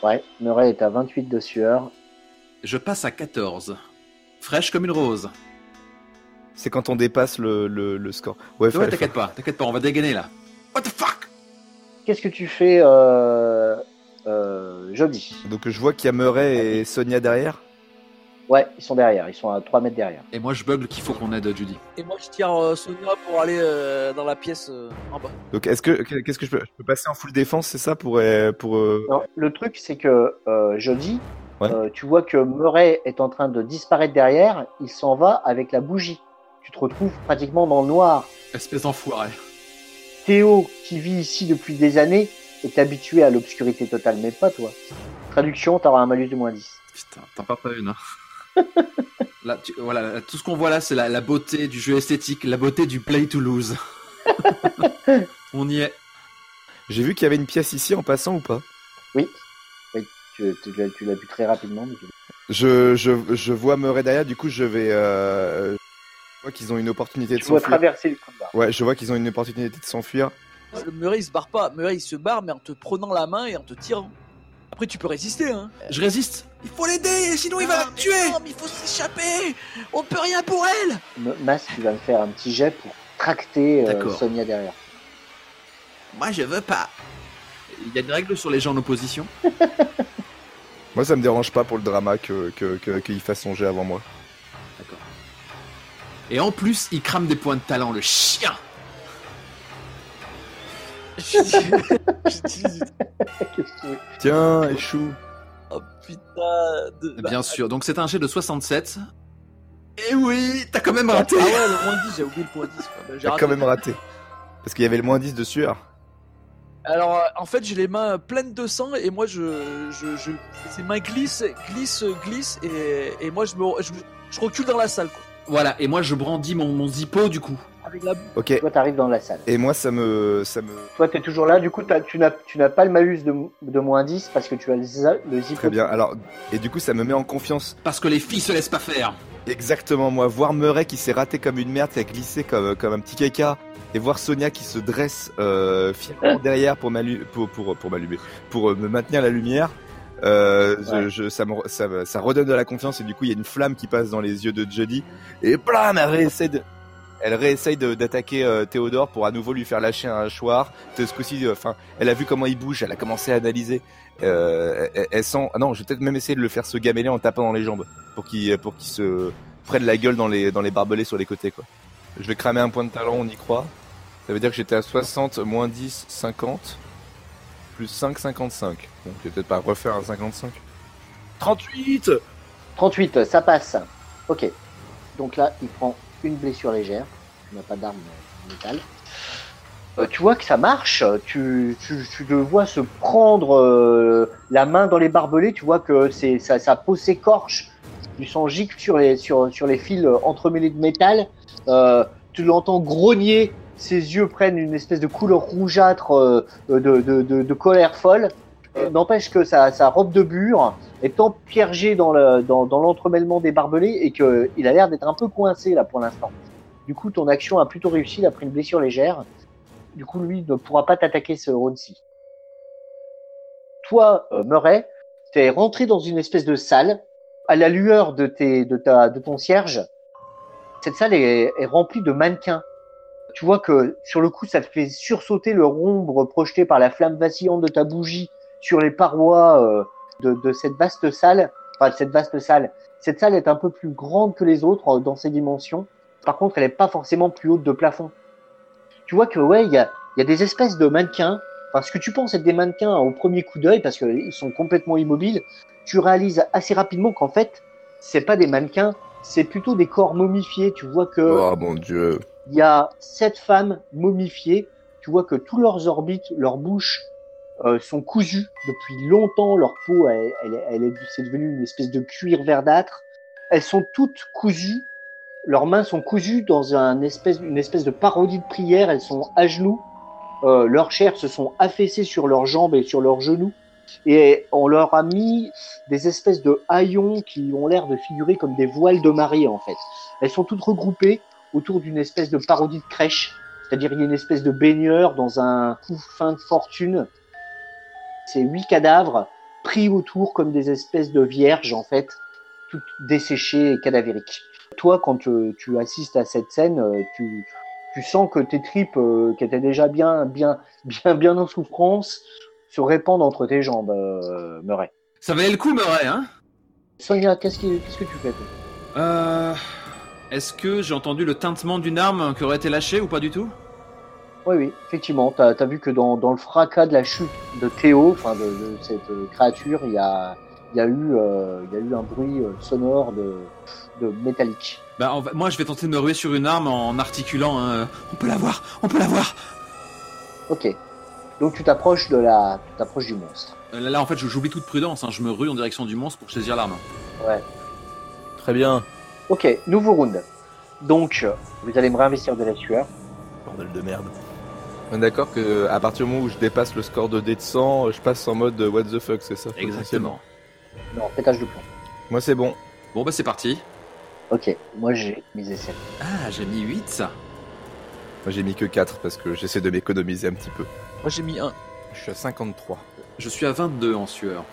ouais, Murray est à 28 de sueur. Je passe à 14. Fraîche comme une rose. C'est quand on dépasse le score. Ouais, Ouais, t'inquiète pas, on va dégainer là. What the fuck? Qu'est-ce que tu fais, Jody? Donc je vois qu'il y a Murray et Sonia derrière. Ouais, ils sont derrière, ils sont à 3 mètres derrière. Et moi je bugle qu'il faut qu'on aide Judy. Et moi, je tire Sonia pour aller dans la pièce en bas. Donc qu'est-ce que je peux passer en full défense, c'est ça pour Non, le truc, c'est que Jody, Ouais. Tu vois que Murray est en train de disparaître derrière, il s'en va avec la bougie. Tu te retrouves pratiquement dans le noir. Espèce d'enfoiré. Théo, qui vit ici depuis des années, est habitué à l'obscurité totale, mais pas toi. Traduction, t'auras un malus de -10. Putain, t'en parles pas une, hein. Là, voilà, tout ce qu'on voit là, c'est la beauté du jeu esthétique, la beauté du play to lose. On y est. J'ai vu qu'il y avait une pièce ici en passant ou pas? Oui, tu l'as vu très rapidement. Mais Je vois Murray derrière, du coup je vais... je vois qu'ils ont une opportunité de tu vois s'enfuir. traverser le couloir. Ouais, je vois qu'ils ont une opportunité de s'enfuir. Le Murray il se barre pas, Murray il se barre mais en te prenant la main et en te tirant. Après tu peux résister hein. Je résiste. Il faut l'aider, sinon il va la tuer. Non mais il faut s'échapper. On ne peut rien pour elle. Mas, tu vas me faire un petit jet pour tracter D'accord. Sonia derrière. Moi je veux pas. Il y a des règles sur les gens en opposition. Moi ça me dérange pas pour le drama qu'il fasse son jet avant moi. D'accord. Et en plus, il crame des points de talent, le chien. Je dis- Qu'est-ce que tu veux Tiens, échoue. Oh putain de... Bien sûr, donc c'est un jet de 67. Et oui, t'as quand même raté. Ah ouais, le moins 10, j'ai oublié le point 10. Quoi. Bah, j'ai J'ai raté. quand même raté. Parce qu'il y avait le -10 de sueur. Alors, en fait, j'ai les mains pleines de sang et moi, ces mains glissent, et moi, je recule dans la salle, quoi. Voilà, et moi je brandis mon zippo du coup. Avec la Ok. Toi, t'arrives dans la salle. Et moi ça me... Toi, t'es toujours là. Du coup, tu n'as pas le malus de -10 parce que tu as le zippo. Très bien. Alors, et du coup ça me met en confiance. Parce que les filles se laissent pas faire. Exactement, moi, voir Murray qui s'est raté comme une merde, qui a glissé comme un petit caca, et voir Sonia qui se dresse fièrement derrière pour m'allumer, pour me maintenir la lumière, Ouais. ça redonne de la confiance, et du coup il y a une flamme qui passe dans les yeux de Jodie, et blam, elle réessaye d'attaquer Théodore pour à nouveau lui faire lâcher un hachoir. Ce coup-ci, elle a vu comment il bouge, elle a commencé à analyser. Elle sent. Ah non, je vais peut-être même essayer de le faire se gameler en tapant dans les jambes pour qu'il se prenne la gueule dans les barbelés sur les côtés, quoi. Je vais cramer un point de talent, on y croit. Ça veut dire que j'étais à 60, -10, 50, plus 5, 55. Donc je vais peut-être pas refaire un 55. 38. 38, ça passe. Ok. Donc là, il prend une blessure légère. Tu n'as pas d'arme métal. Tu vois que ça marche. Tu le vois se prendre la main dans les barbelés. Tu vois que sa peau s'écorche. Du sang gicle sur les fils entremêlés de métal. Tu l'entends grogner. Ses yeux prennent une espèce de couleur rougeâtre de colère folle. N'empêche que sa robe de bure est empiergée dans l'entremêlement des barbelés et qu'il a l'air d'être un peu coincé là pour l'instant. Du coup, ton action a plutôt réussi, il a pris une blessure légère. Du coup, lui ne pourra pas t'attaquer ce round-ci. Toi, Murray, t'es rentré dans une espèce de salle à la lueur de ton cierge. Cette salle est remplie de mannequins. Tu vois que sur le coup, ça te fait sursauter le ombre projeté par la flamme vacillante de ta bougie sur les parois de cette vaste salle. Enfin, cette vaste salle. Cette salle est un peu plus grande que les autres dans ses dimensions. Par contre, elle n'est pas forcément plus haute de plafond. Tu vois que ouais, il y a des espèces de mannequins. Enfin, ce que tu penses être des mannequins au premier coup d'œil, parce qu'ils sont complètement immobiles, tu réalises assez rapidement qu'en fait, c'est pas des mannequins, c'est plutôt des corps momifiés. Tu vois que Oh mon dieu. il y a 7 femmes momifiées. Tu vois que tous leurs orbites, leurs bouches sont cousues depuis longtemps. Leur peau, c'est devenu une espèce de cuir verdâtre. Elles sont toutes cousues. Leurs mains sont cousues dans une espèce de parodie de prière. Elles sont à genoux. Leurs chairs se sont affaissées sur leurs jambes et sur leurs genoux. Et on leur a mis des espèces de haillons qui ont l'air de figurer comme des voiles de mariée, en fait. Elles sont toutes regroupées autour d'une espèce de parodie de crèche. C'est-à-dire, il y a une espèce de baigneur dans un couffin de fortune. Ces 8 cadavres pris autour comme des espèces de vierges, en fait, toutes desséchées et cadavériques. Toi, quand tu assistes à cette scène, tu sens que tes tripes, qui étaient déjà bien en souffrance, se répandent entre tes jambes, Murray. Ça valait le coup, Murray, hein? Sonia, qu'est-ce que tu fais, toi? Est-ce que j'ai entendu le tintement d'une arme qui aurait été lâchée ou pas du tout? Oui, effectivement. T'as vu que dans le fracas de la chute de Théo, enfin de cette créature, il y a il y a eu un bruit sonore de métallique. Bah, moi, je vais tenter de me ruer sur une arme en articulant un... On peut l'avoir, on peut l'avoir. Ok. Donc tu t'approches du monstre. Là, en fait, j'oublie toute prudence. Hein. Je me rue en direction du monstre pour saisir l'arme. Ouais. Très bien. Ok, nouveau round. Donc, vous allez me réinvestir de la sueur. Bordel de merde. On est d'accord que à partir du moment où je dépasse le score de dés de 100, je passe en mode what the fuck, c'est ça? Exactement. Non, pétage de plomb. Moi c'est bon. Bon, bah, c'est parti. Ok, moi j'ai misé 7. Ah, j'ai mis 8, ça. Moi j'ai mis que 4 parce que j'essaie de m'économiser un petit peu. Moi j'ai mis 1. Je suis à 53. Je suis à 22 en sueur.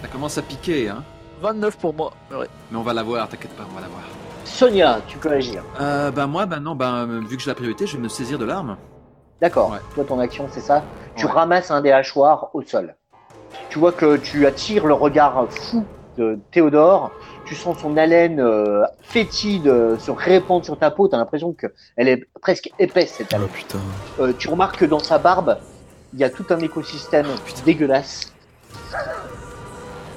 Ça commence à piquer, hein. 29 pour moi. Ouais. Mais on va l'avoir, t'inquiète pas, on va l'avoir. Sonia, tu peux agir. Moi, non, vu que j'ai la priorité, je vais me saisir de l'arme. D'accord, Ouais. toi ton action c'est ça. Tu Ouais. ramasses un des hachoirs au sol. Tu vois que tu attires le regard fou de Théodore. Tu sens son haleine fétide se répandre sur ta peau. Tu as l'impression qu'elle est presque épaisse cette haleine. putain. Tu remarques que dans sa barbe, il y a tout un écosystème dégueulasse.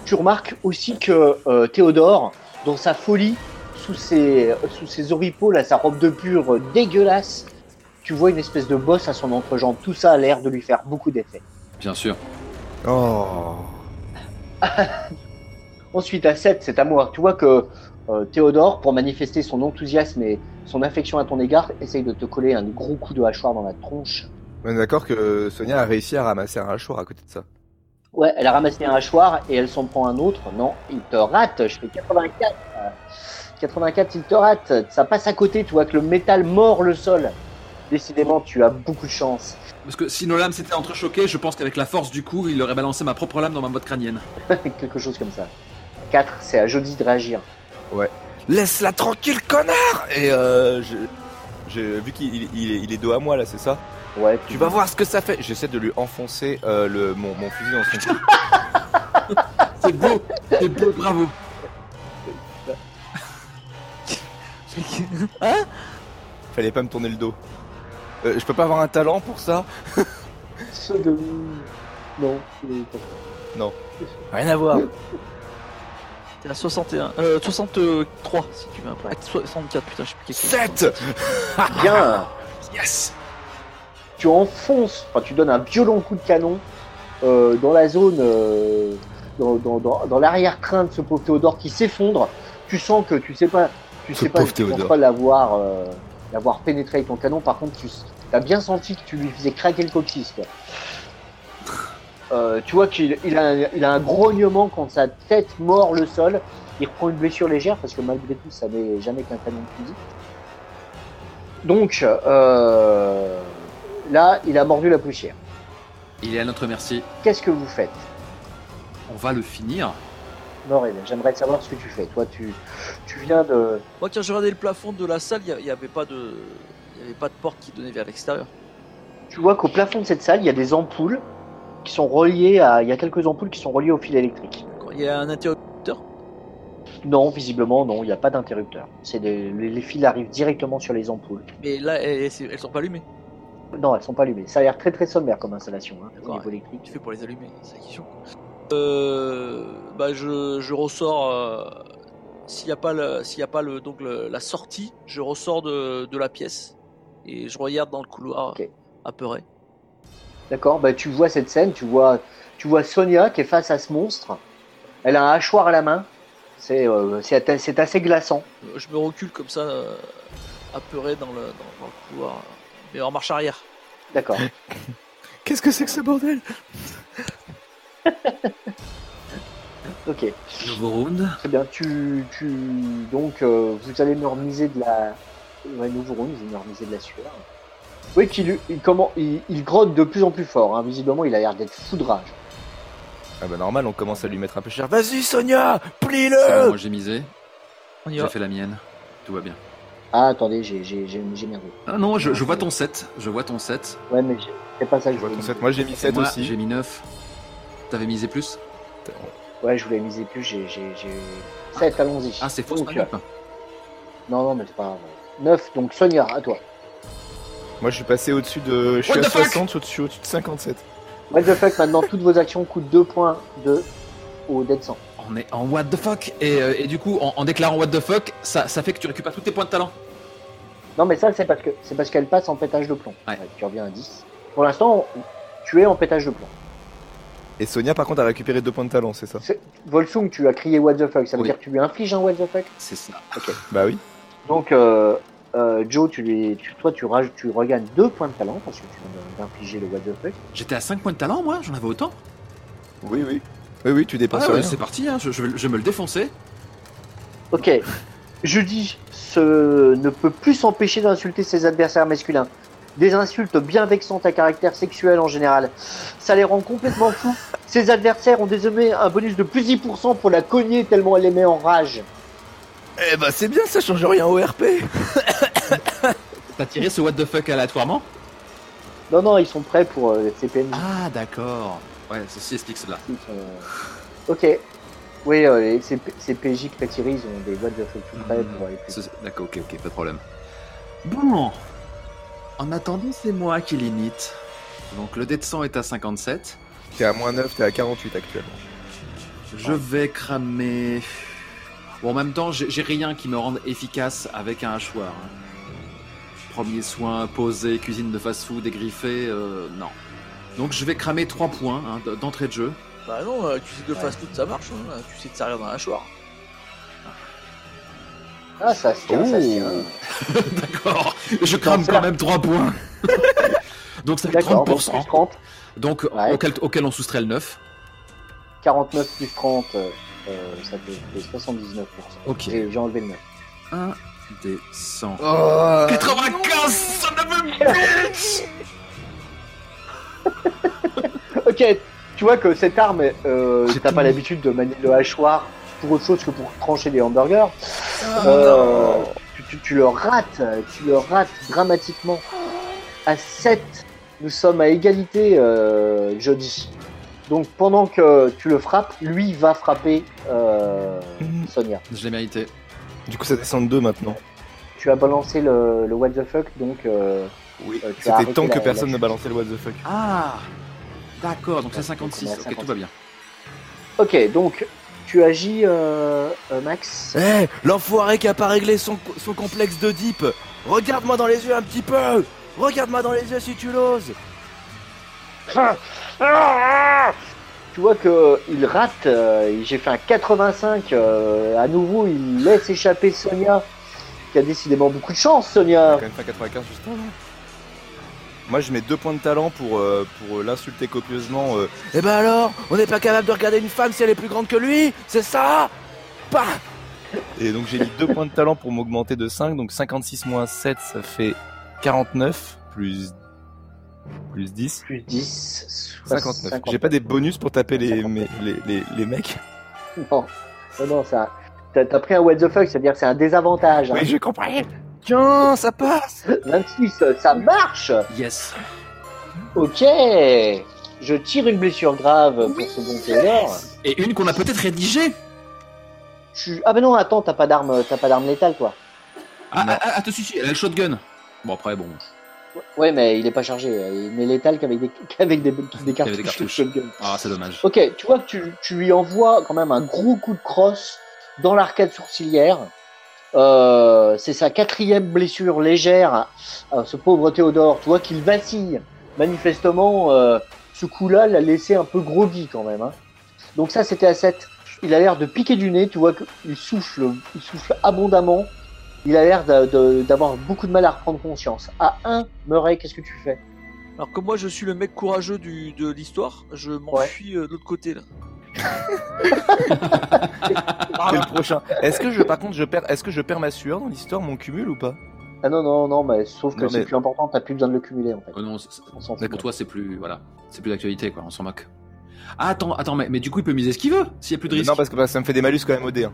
Tu remarques aussi que Théodore, dans sa folie, sous ses oripeaux, là, sa robe de pur dégueulasse, tu vois une espèce de bosse à son entrejambe. Tout ça a l'air de lui faire beaucoup d'effet. Bien sûr. Oh. Ensuite, à 7, c'est à moi. Tu vois que Théodore, pour manifester son enthousiasme et son affection à ton égard, essaye de te coller un gros coup de hachoir dans la tronche. On est d'accord que Sonia a réussi à ramasser un hachoir à côté de ça. Ouais, elle a ramassé un hachoir et elle s'en prend un autre. Non, il te rate. Je fais 84. 84, il te rate. Ça passe à côté. Tu vois que le métal mord le sol. Décidément, tu as beaucoup de chance. Parce que si nos lames s'étaient entrechoquées, je pense qu'avec la force du coup, il aurait balancé ma propre lame dans ma botte crânienne. Quelque chose comme ça. 4, c'est à Jody de réagir. Laisse-la tranquille, connard. Et j'ai vu qu'il est dos à moi là, c'est ça? Ouais, Tu vas voir ce que ça fait. J'essaie de lui enfoncer mon fusil dans son cou. C'est beau, bravo. Fallait pas me tourner le dos. Je peux pas avoir un talent pour ça? Ceux de... Non. Rien à voir. T'es à 61. 63 si tu veux un peu. 64, putain, je sais plus quelque chose. 7. Bien. Yes. Tu enfonces, enfin tu donnes un violent coup de canon dans la zone, dans l'arrière-train de ce pauvre Théodore qui s'effondre. Tu sens que tu sais pas, tu penses pas l'avoir pénétré avec ton canon. Par contre, tu as bien senti que tu lui faisais craquer le coccyx, quoi. Tu vois qu'il a un grognement quand sa tête mord le sol. Il reprend une blessure légère parce que malgré tout, ça n'est jamais qu'un canon de fusil. Donc, là, il a mordu la poussière. Il est à notre merci. Qu'est-ce que vous faites? On va le finir. Morel, j'aimerais savoir ce que tu fais. Toi, tu viens de... Moi, quand j'ai regardé le plafond de la salle, il y avait pas de porte qui donnait vers l'extérieur. Tu vois qu'au plafond de cette salle, il y a des ampoules qui sont reliées à... Il y a quelques ampoules qui sont reliées au fil électrique. Il y a un interrupteur. Non, visiblement, non, il n'y a pas d'interrupteur. Les fils arrivent directement sur les ampoules. Mais là, elles sont pas allumées. Non, elles sont pas allumées. Ça a l'air très très sommaire comme installation, hein, au D'accord, niveau électrique. Tu fais pour les allumer, c'est la question. Je ressors. S'il n'y a pas la sortie, je ressors de la pièce et je regarde dans le couloir, Ok. apeuré. D'accord, bah tu vois cette scène, tu vois Sonia qui est face à ce monstre. Elle a un hachoir à la main. C'est assez glaçant. Je me recule comme ça, apeuré dans le couloir, mais en marche arrière. D'accord. Qu'est-ce que c'est que ce bordel? Ok. Nouveau round. Très bien. Donc, vous allez me remiser de la... Ouais, nouveau round, vous allez me remiser de la sueur. Oui, il grotte de plus en plus fort. Hein. Visiblement, il a l'air d'être fou de rage. Ah bah normal, on commence à lui mettre un peu cher. Vas-y Sonia, Ça va, plie-le. moi j'ai misé. On y J'ai va. fait la mienne. Tout va bien. Ah, attendez, j'ai merdé. Ah non, je vois ton 7. Je vois ton 7. Ouais, mais c'est pas ça que Je je vois voulais ton miser. 7. Moi j'ai mis 7 Moi, aussi. j'ai mis 9. T'avais misé plus? Ouais, je voulais miser plus, j'ai 7, allons-y. Ah, c'est fausse Donc, manip. Non, mais c'est pas grave. 9, donc Sonia, à toi. Moi je suis passé au-dessus de... Je suis What à the fuck 60, au-dessus de 57. What the fuck, maintenant toutes vos actions coûtent 2 points de au dé de sang. On est en what the fuck et du coup, en déclarant what the fuck, ça fait que tu récupères tous tes points de talent. Non, mais ça, c'est parce qu'elle passe en pétage de plomb. Ouais. Tu reviens à 10. Pour l'instant, tu es en pétage de plomb. Et Sonia, par contre, a récupéré 2 points de talent, c'est ça? Volsung, tu as crié what the fuck. Ça veut Oui. dire que tu lui infliges un what the fuck. C'est ça. Bah oui. Donc, Joe, toi, tu regagnes 2 points de talent parce que tu viens d'infliger le what the fuck. J'étais à 5 points de talent, moi? J'en avais autant? Oui, oui. Oui, oui, tu dépasses rien. C'est parti, hein. Je vais me le défoncer. Ok. Judy ne peut plus s'empêcher d'insulter ses adversaires masculins. Des insultes bien vexantes à caractère sexuel en général. Ça les rend complètement fous. Ses adversaires ont désormais un bonus de plus 10% pour la cogner tellement elle les met en rage. Eh bah c'est bien, ça change rien au RP. T'as tiré ce what the fuck aléatoirement? Non, ils sont prêts pour les CPN. Ah, d'accord. Ouais, ceci explique cela. Ok. Oui, ces PJ que t'as tirés, ils ont des what the fuck tout prêts pour aller plus. D'accord, ok, pas de problème. Bon. En attendant, c'est moi qui limite. Donc le dé de sang est à 57. T'es à moins 9, t'es à 48 actuellement. Je vais cramer... Bon, en même temps, j'ai rien qui me rende efficace avec un hachoir. Hein. Premier soin, posé, cuisine de fast-food, dégriffé, non. Donc je vais cramer 3 points hein, d'entrée de jeu. Bah non, cuisine de fast-food ça marche, hein. Tu sais te servir dans la hachoir. Ah, ça se tient, ça se tient. D'accord, je crame quand même 3 points. Donc ça fait 30%. Donc, plus 30. Donc Ouais. auquel on soustrait le 9. 49 plus 30, ça fait 79%. Ok. J'ai enlevé le 9. 1 des 100. Oh 95, ça ne veut bitch. Ok, tu vois que cette arme, t'as pas l'habitude de manier le hachoir pour autre chose que pour trancher des hamburgers. Tu le rates dramatiquement. À 7, nous sommes à égalité, Jody. Donc pendant que tu le frappes, lui va frapper Sonia. Je l'ai mérité. Du coup ça descend de 2 maintenant. Tu as balancé le what the fuck, donc Oui. tu as C'était arrêté tant que la personne ne chute. balançait le what the fuck. Ah, d'accord, donc c'est On 56. est à Ok, 56. tout va bien. Ok, donc tu agis, Max. Eh, l'enfoiré qui a pas réglé son complexe de deep. Regarde-moi dans les yeux un petit peu. Regarde-moi dans les yeux si tu l'oses. Tu vois que il rate, j'ai fait un 85, à nouveau il laisse échapper Sonia, qui a décidément beaucoup de chance, J'ai Sonia. quand même fait 95 juste avant. Moi je mets 2 points de talent pour l'insulter copieusement. Eh ben alors, on n'est pas capable de regarder une femme si elle est plus grande que lui. C'est ça. Bah. Et donc j'ai mis 2 points de talent pour m'augmenter de 5. Donc 56 moins 7 ça fait 49 plus 10. Plus 10, 59. J'ai pas des bonus pour taper les mecs. Non, ça... T'as pris un what the fuck, c'est-à-dire que c'est un désavantage. Hein. Oui, j'ai compris. Tiens, ça passe. 26, ça marche. Yes. Ok. Je tire une blessure grave pour ce bon Théodore. Et une qu'on a peut-être rédigée. Ah ben non, attends, t'as pas d'arme létale, toi. Ah, si, elle a le shotgun. Bon, après, bon. Ouais, mais il est pas chargé. Il n'est létal qu'avec des cartouches. des cartouches. shotgun. Ah, c'est dommage. Ok, tu vois que tu lui envoies quand même un gros coup de crosse dans l'arcade sourcilière. C'est sa 4e blessure légère à ce pauvre Théodore. Tu vois qu'il vacille. Manifestement, ce coup-là l'a laissé un peu groggy quand même. Hein. Donc ça, c'était à 7. Il a l'air de piquer du nez. Tu vois qu'il souffle abondamment. Il a l'air d'avoir beaucoup de mal à reprendre conscience. À 1, Murray, qu'est-ce que tu fais? Alors que moi je suis le mec courageux de l'histoire, je m'enfuis de l'autre côté là. C'est le prochain. Est-ce que par contre je perds ma sueur dans l'histoire, mon cumul ou pas? Ah non, mais sauf que Non, c'est mais- plus important, t'as plus besoin de le cumuler en fait. Oh non, On s'en mais fout. pour toi, c'est plus. Voilà. C'est plus d'actualité, quoi. On s'en moque. Ah, attends, mais du coup, il peut miser ce qu'il veut, s'il y a plus de risque. Non, parce que ça me fait des malus quand même au dé. Hein.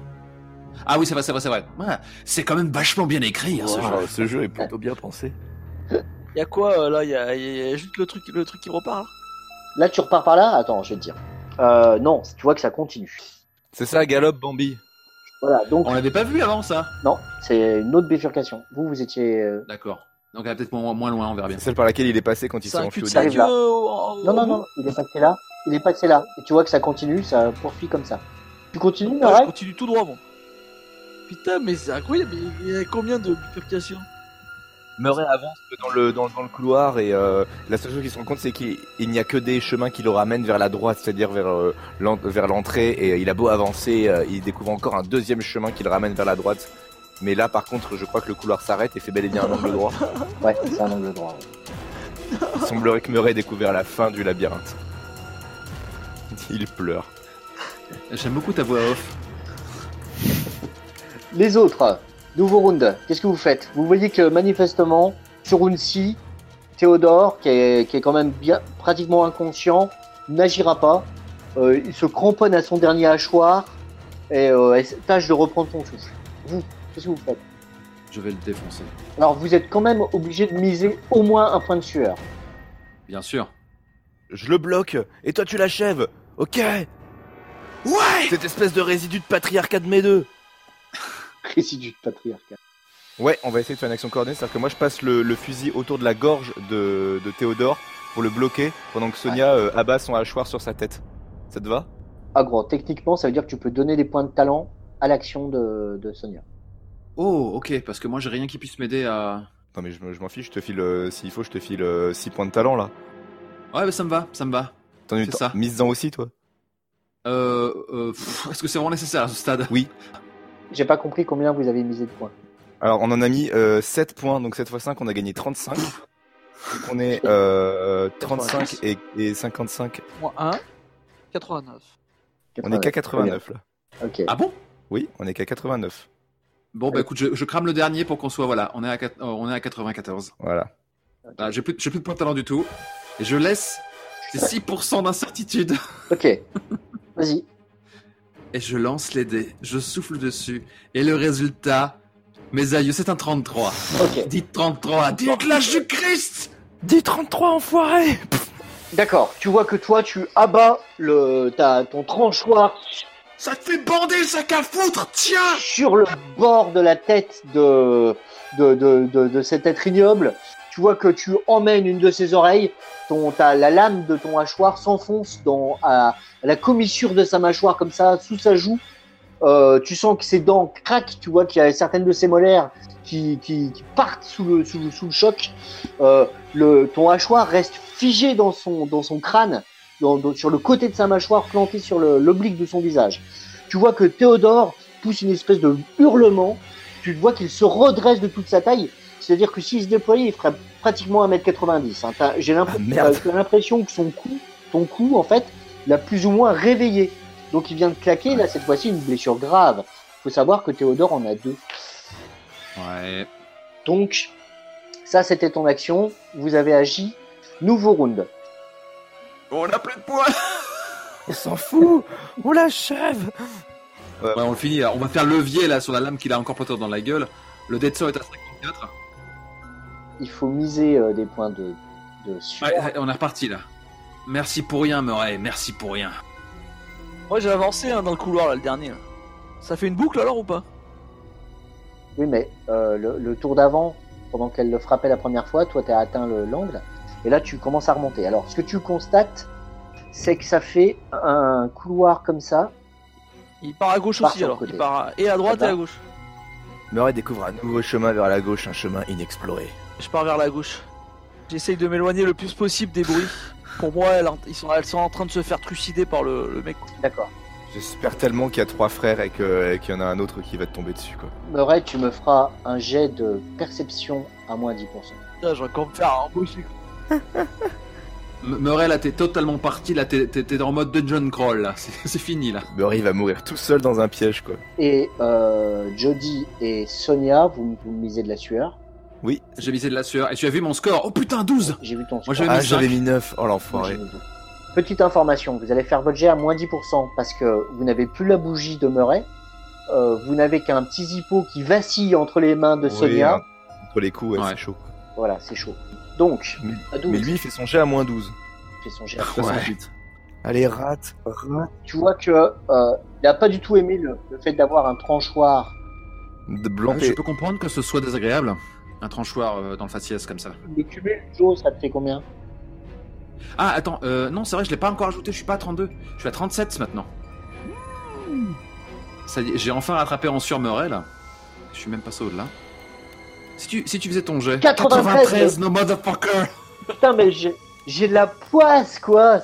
Ah oui, c'est vrai. Ouais, c'est quand même vachement bien écrit, hein, ce jeu. Ce jeu est plutôt bien pensé. Y'a quoi là? Y'a juste le truc qui repart là. Là, tu repars par là? Attends, je vais te dire. Non, tu vois que ça continue. C'est ça, Galope Bambi. Voilà, donc, On l'avait pas vu avant, ça. non, c'est une autre bifurcation. Vous étiez... D'accord. Donc elle est peut-être moins loin, on verra bien. C'est celle par laquelle il est passé quand il s'est C'est un enfui au cul-de-sac début. là. Non, il est passé là. Il est passé là. Et tu vois que ça continue, ça poursuit comme ça. Tu continues, Ah, je Murray? continue tout droit, moi. Putain, mais c'est incroyable, il y a combien de bifurcations? Murray avance dans le couloir et la seule chose qu'il se rend compte c'est qu'il n'y a que des chemins qui le ramènent vers la droite, c'est-à-dire vers l'entrée, et il a beau avancer, il découvre encore un deuxième chemin qui le ramène vers la droite. Mais là par contre je crois que le couloir s'arrête et fait bel et bien un angle droit. Ouais, c'est un angle droit. Ouais. Il semblerait que Murray ait découvert la fin du labyrinthe. Il pleure. J'aime beaucoup ta voix off. Les autres, nouveau round, qu'est-ce que vous faites? Vous voyez que manifestement, sur Unsi, Théodore, qui est quand même bien, pratiquement inconscient, n'agira pas. Il se cramponne à son dernier hachoir et tâche de reprendre son souffle. Vous, qu'est-ce que vous faites? Je vais le défoncer. Alors vous êtes quand même obligé de miser au moins un point de sueur. Bien sûr. Je le bloque et toi tu l'achèves. Ok. Ouais. Cette espèce de résidu de patriarcat de mes deux. Résidu de patriarcat. Ouais, on va essayer de faire une action coordonnée, c'est-à-dire que moi je passe le fusil autour de la gorge de Théodore pour le bloquer pendant que Sonia abat son hachoir sur sa tête. Ça te va? Ah gros, techniquement ça veut dire que tu peux donner des points de talent à l'action de Sonia. Oh, ok, parce que moi j'ai rien qui puisse m'aider à... Non mais je m'en fiche, je te file, s'il faut, je te file 6 points de talent là. Ouais, mais ça me va. C'est ça. Mise-en aussi toi? Est-ce que c'est vraiment nécessaire à ce stade? Oui. J'ai pas compris combien vous avez misé de points. Alors on en a mis 7 points, donc 7 x 5 on a gagné 35. Donc on est 35 et 55. Moins 1, 89. On est qu'à 89 là. Ok. Ah bon? Oui, on est qu'à 89. Bon, bah écoute, je crame le dernier pour qu'on soit... Voilà, on est à 94. Voilà. Là, j'ai plus de points de talent du tout. Et je laisse ces 6% d'incertitude. Ok. Vas-y. Et je lance les dés, je souffle dessus, et le résultat, mes aïeux, c'est un 33. Ok. Dites 33, dites l'âge du Christ! Dis 33 enfoiré. D'accord. Tu vois que toi tu abats ton tranchoir Ça te fait bander le sac à foutre, tiens! sur le bord de la tête de cet être ignoble. Tu vois que tu emmènes une de ses oreilles, la lame de ton hachoir s'enfonce à la commissure de sa mâchoire comme ça, sous sa joue. Tu sens que ses dents craquent, tu vois qu'il y a certaines de ses molaires qui partent sous le choc. Ton hachoir reste figé dans son crâne, sur le côté de sa mâchoire, planté sur l'oblique de son visage. Tu vois que Théodore pousse une espèce de hurlement. Tu vois qu'il se redresse de toute sa taille. C'est-à-dire que s'il se déployait, il ferait pratiquement 1m90. Hein. J'ai l'impression que ton cou, en fait, l'a plus ou moins réveillé. Donc il vient de claquer, là, cette fois-ci, une blessure grave. Il faut savoir que Théodore en a 2. Ouais. Donc, ça, c'était ton action. Vous avez agi. Nouveau round. On a plein de points! On s'en fout. On l'achève. Ouais, on le finit là. On va faire levier là sur la lame qu'il a encore planté dans la gueule. Le dead sort est à 54. Il faut miser des points de sueur. Ouais, on est reparti là. Merci pour rien, Murray, merci pour rien. Moi j'ai avancé dans le couloir là, le dernier. Là. Ça fait une boucle alors ou pas? Oui, mais le tour d'avant, pendant qu'elle le frappait la première fois, toi t'as atteint l'angle, et là tu commences à remonter. Alors ce que tu constates, c'est que ça fait un couloir comme ça. Il part à gauche Il part aussi sur le alors. côté. Il part et à droite et à gauche. Murray découvre un nouveau chemin vers la gauche, un chemin inexploré. Je pars vers la gauche. J'essaye de m'éloigner le plus possible des bruits. Pour moi, elles sont en train de se faire trucider par le mec. D'accord. J'espère tellement qu'il y a 3 frères et qu'il y en a un autre qui va te tomber dessus quoi. Murray, tu me feras un jet de perception à moins 10%. Putain, j'aurais quand même faire embaucher. Murray, là, t'es totalement parti, là, t'es en mode dungeon crawl, là. C'est fini, là. Murray va mourir tout seul dans un piège quoi. Et Jody et Sonia, vous misez de la sueur. Oui. J'ai misé de la sueur. Et tu as vu mon score? Oh putain, 12! J'ai vu ton Moi, score. mis J'avais 5. mis 9. Oh Moi, l'enfoiré. j'ai mis 2. Petite information, vous allez faire votre jet à moins 10% parce que vous n'avez plus la bougie de Murray. Vous n'avez qu'un petit zippo qui vacille entre les mains de Sonia. Oui, entre les coups, ouais, Ouais. c'est chaud. Voilà, c'est chaud. Donc, à 12, Mais lui, il fait son jet à moins 12. il fait son jet à Ouais. 68. Allez, rate. Tu vois que il a pas du tout aimé le fait d'avoir un tranchoir. De Je planter. peux comprendre que ce soit désagréable. un tranchoir dans le faciès comme ça. Le cumul, Joe, ça te fait combien? Ah, attends, non, c'est vrai, je l'ai pas encore ajouté, je suis pas à 32. Je suis à 37 maintenant. Ça y est, j'ai enfin rattrapé en surmeuré, là. Je suis même passé au-delà. Si tu faisais ton jet... 93, no motherfucker. Putain, mais j'ai de la poisse, quoi.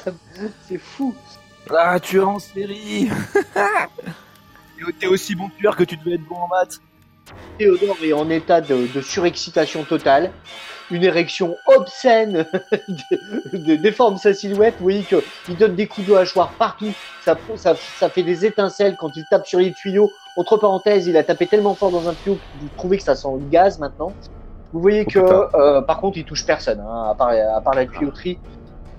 C'est fou. Ah, tu es en série. T'es aussi bon tueur que tu devais être bon en maths. Théodore est en état de surexcitation totale. Une érection obscène déforme sa silhouette. Vous voyez qu'il donne des coups de hachoir partout. Ça fait des étincelles quand il tape sur les tuyaux. Entre parenthèses, il a tapé tellement fort dans un tuyau que vous trouvez que ça sent le gaz maintenant. Vous voyez que, par contre, il touche personne, hein, à part la tuyauterie.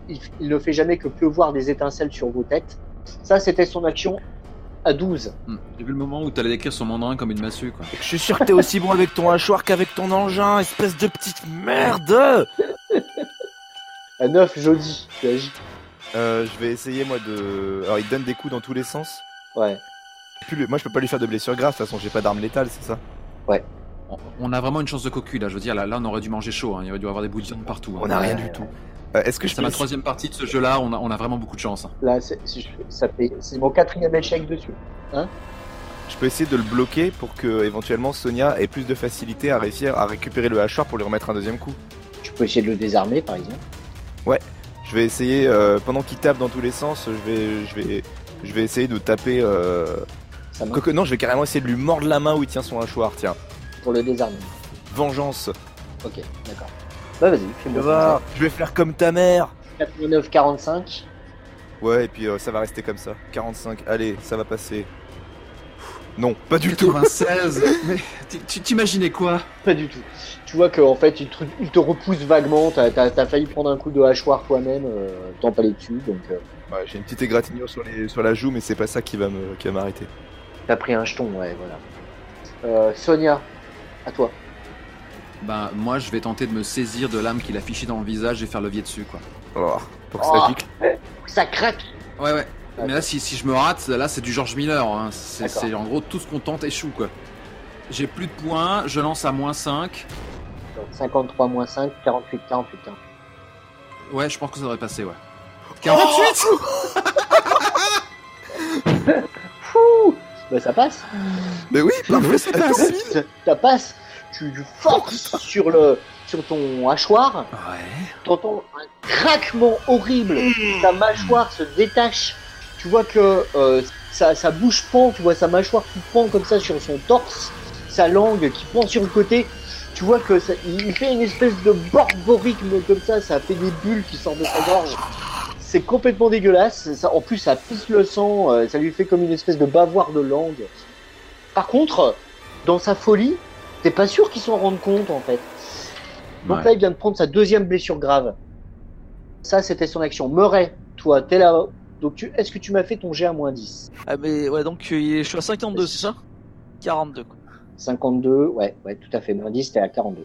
Il ne fait jamais que pleuvoir des étincelles sur vos têtes. Ça, c'était son action à 12. J'ai vu le moment où t'allais décrire son mandarin comme une massue, quoi. Je suis sûr que t'es aussi bon avec ton hachoir qu'avec ton engin, espèce de petite merde. À 9, Jody, tu agis. Je vais essayer, moi, de... Alors, il donne des coups dans tous les sens. Ouais. Moi, je peux pas lui faire de blessure grave, de toute façon, j'ai pas d'arme létale, c'est ça? Ouais. On a vraiment une chance de cocu, là. Je veux dire, là on aurait dû manger chaud. Hein. Il aurait dû avoir des bouillons partout. Hein. On a rien du tout. Est-ce que je C'est peux... ma troisième partie de ce jeu-là. On a vraiment beaucoup de chance. Hein. Là, c'est mon 4e échec dessus. Hein? Je peux essayer de le bloquer pour que, éventuellement, Sonia ait plus de facilité à réussir à récupérer le hachoir pour lui remettre un deuxième coup. Tu peux essayer de le désarmer, par exemple. Ouais. Je vais essayer, pendant qu'il tape dans tous les sens, je vais essayer de taper... Quoique, non, je vais carrément essayer de lui mordre la main où il tient son hachoir, tiens. Pour le désarmer. Vengeance. Ok, d'accord. Bah vas-y, fais-moi ça. Je vais faire comme ta mère. 89, 45. Ouais, et puis ça va rester comme ça. 45, allez, ça va passer. Non, pas du tout. 96. Mais tu t'imaginais quoi? Pas du tout. Tu vois qu'en fait, il te repousse vaguement. T'as failli prendre un coup de hachoir toi-même. T'en pas les dessus, donc... Ouais, j'ai une petite égratignure sur la joue, mais c'est pas ça qui va m'arrêter. T'as pris un jeton, ouais, voilà. Sonia, à toi. Ben, moi, je vais tenter de me saisir de l'âme qu'il a fichée dans le visage et faire levier dessus, quoi. Oh, pour que ça pique. Ça craque. Ouais. Okay. Mais là, si je me rate, là, c'est du George Miller. Hein. C'est D'accord. en gros, tout ce qu'on tente échoue, quoi. J'ai plus de points, je lance à -5. Donc 53 moins 5, 48, 48. Hein. Ouais, je pense que ça devrait passer, ouais. 48. Fou. Bah ça passe. Mais oui, parfait, ça passe. Ça passe. Tu forces sur ton hachoir. Ouais. T'entends un craquement horrible. Ta mâchoire se détache. Tu vois que sa bouche pend. Tu vois sa mâchoire qui pend comme ça sur son torse. Sa langue qui pend sur le côté. Tu vois que il fait une espèce de borborigme comme ça. Ça fait des bulles qui sortent de sa gorge. C'est complètement dégueulasse. En plus, ça pisse le sang. Ça lui fait comme une espèce de bavoir de langue. Par contre, dans sa folie, t'es pas sûr qu'il s'en rende compte en fait. Donc là, il vient de prendre sa 2e blessure grave. Ça, c'était son action. Murray, toi, t'es là. Donc, est-ce que tu m'as fait ton jet à -10? Ah, mais ouais, donc je suis à 52, c'est ça? 42, quoi. 52, ouais, tout à fait. -10, t'es à 42.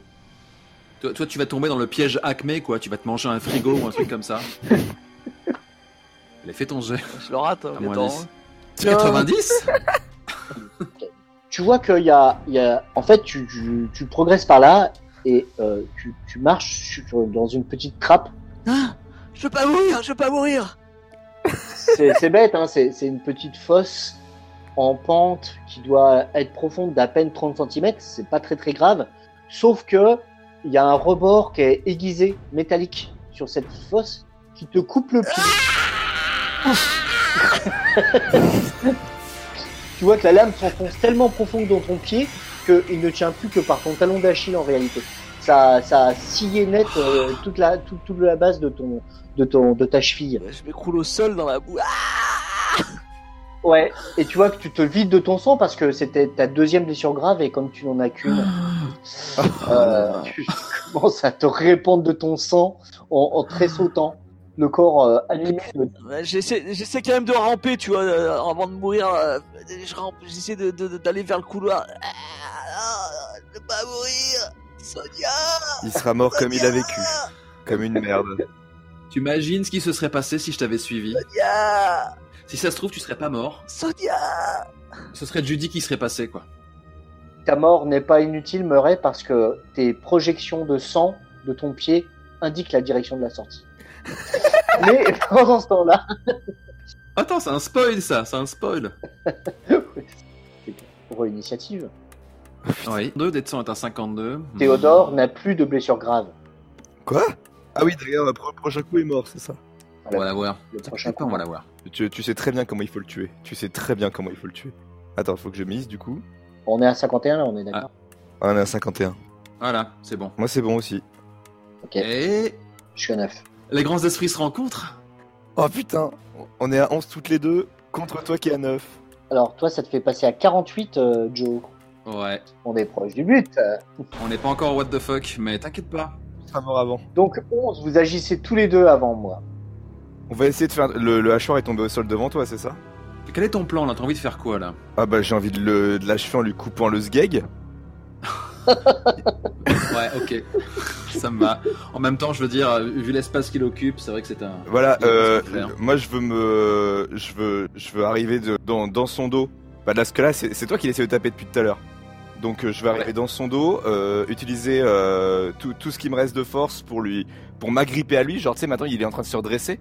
Toi, tu vas tomber dans le piège Acme, quoi. Tu vas te manger un frigo ou un truc comme ça. Allez, fais ton jet. Je le rate, À mais moins attends, 10. hein. 90. Tu vois qu'il y a... En fait, tu progresses par là et tu marches dans une petite trappe. Ah, je veux pas mourir. C'est bête, hein, c'est une petite fosse en pente qui doit être profonde d'à peine 30 cm, c'est pas très très grave, sauf que il y a un rebord qui est aiguisé, métallique, sur cette fosse, qui te coupe le pied. Tu vois que la lame s'enfonce tellement profond dans ton pied qu'il ne tient plus que par ton talon d'Achille en réalité. Ça a scié net toute la base de ta cheville. Je m'écroule au sol dans la boue. Ah, Ouais, et tu vois que tu te vides de ton sang parce que c'était ta 2e blessure grave et comme tu n'en as qu'une, tu commences à te répandre de ton sang en tressautant, le corps animé. ouais, j'essaie quand même de ramper, tu vois, avant de mourir. Je rampe, j'essaie d'aller vers le couloir. Ne pas mourir, Sonia. Il sera mort comme il a vécu. Comme une merde. Tu imagines ce qui se serait passé si je t'avais suivi? Sonia. Si ça se trouve, tu serais pas mort. Sonia. Ce serait Judy qui serait passé, quoi. Ta mort n'est pas inutile, Murray, parce que tes projections de sang de ton pied indiquent la direction de la sortie. Mais pendant ce temps-là... Attends, c'est un spoil ça, c'est un spoil. C'est pour initiative. Oui, 2 des 100 est à 52. Théodore n'a plus de blessures graves. Quoi? Ah oui, d'ailleurs, le prochain coup est mort, c'est ça. On va la voir. Le Prochain prochain coup, coup, on va la voir. Tu sais très bien comment il faut le tuer. Tu sais très bien comment il faut le tuer. Attends, faut que je mise du coup. on est à 51 là, on est d'accord. Ah, on est à 51. Voilà, c'est bon. Moi, c'est bon aussi. Ok, Et je suis à 9. les grands esprits se rencontrent. Oh putain, on est à 11 toutes les deux contre toi qui est à 9. Alors, toi, ça te fait passer à 48, Joe. Ouais, On est proche du but. on n'est pas encore what the fuck, mais t'inquiète pas. Tu seras mort avant. Donc, 11, vous agissez tous les deux avant moi. On va essayer de faire. Le hachoir est tombé au sol devant toi, c'est ça? Quel est ton plan là? T'as envie de faire quoi là? Ah bah j'ai envie de l'achever en lui coupant le sgeg. Ouais, ok. Ça me va. En même temps, je veux dire, vu l'espace qu'il occupe, c'est vrai que c'est un. Voilà, il y a pas ce qu'on peut faire. moi je veux arriver dans son dos. Bah parce que là c'est toi qui l'essaie de taper depuis tout à l'heure. Donc je vais arriver dans son dos, utiliser tout ce qui me reste de force pour m'agripper à lui. Genre tu sais maintenant il est en train de se redresser.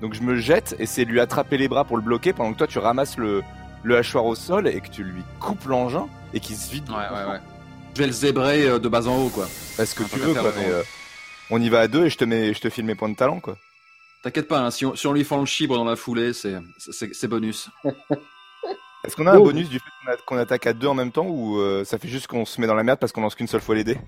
Donc je me jette et c'est lui attraper les bras pour le bloquer pendant que toi tu ramasses le hachoir au sol et que tu lui coupes l'engin et qu'il se vide. Ouais. Je vais le zébrer de bas en haut, quoi. Parce que Un tu truc veux à faire quoi, mais on y va à deux et je te file mes points de talent quoi. T'inquiète pas, hein, si on lui fend le chibre dans la foulée, c'est bonus. Est-ce qu'on a un bonus du fait qu'on attaque à deux en même temps ou ça fait juste qu'on se met dans la merde parce qu'on lance qu'une seule fois les dés?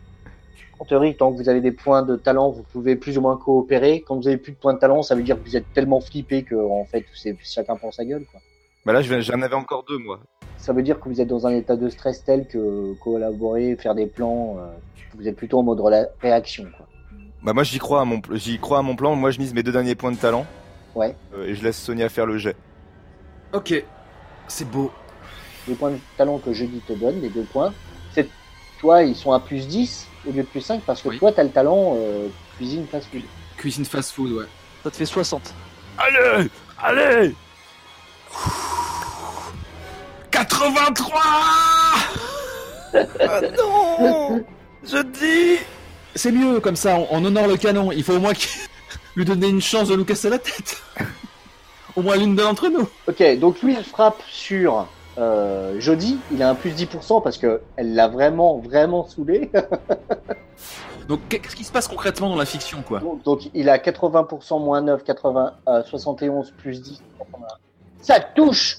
En théorie, tant que vous avez des points de talent, vous pouvez plus ou moins coopérer. Quand vous avez plus de points de talent, ça veut dire que vous êtes tellement flippé que, en fait, chacun prend sa gueule, quoi. Bah là j'en avais encore deux moi. Ça veut dire que vous êtes dans un état de stress tel que collaborer, faire des plans, vous êtes plutôt en mode réaction, quoi. Bah moi j'y crois à mon plan, moi je mise mes deux derniers points de talent. Ouais. Et je laisse Sonia faire le jet. Ok, c'est beau. Les points de talent que Jeudi te donne, les 2 points, c'est toi, ils sont à plus 10 au lieu de plus 5 parce que Oui. toi, t'as le talent cuisine fast food. Cuisine fast food, ouais. Ça te fait 60. Allez 83. Ah non Je dis C'est mieux, comme ça, on honore le canon. Il faut au moins lui donner une chance de nous casser la tête. Au moins l'une d'entre nous. Ok, donc lui, il frappe sur Jody, il a un plus 10% parce que elle l'a vraiment saoulé. Donc qu'est-ce qui se passe concrètement dans la fiction, quoi? donc il a 80% moins 9, 71 plus 10. Ça touche.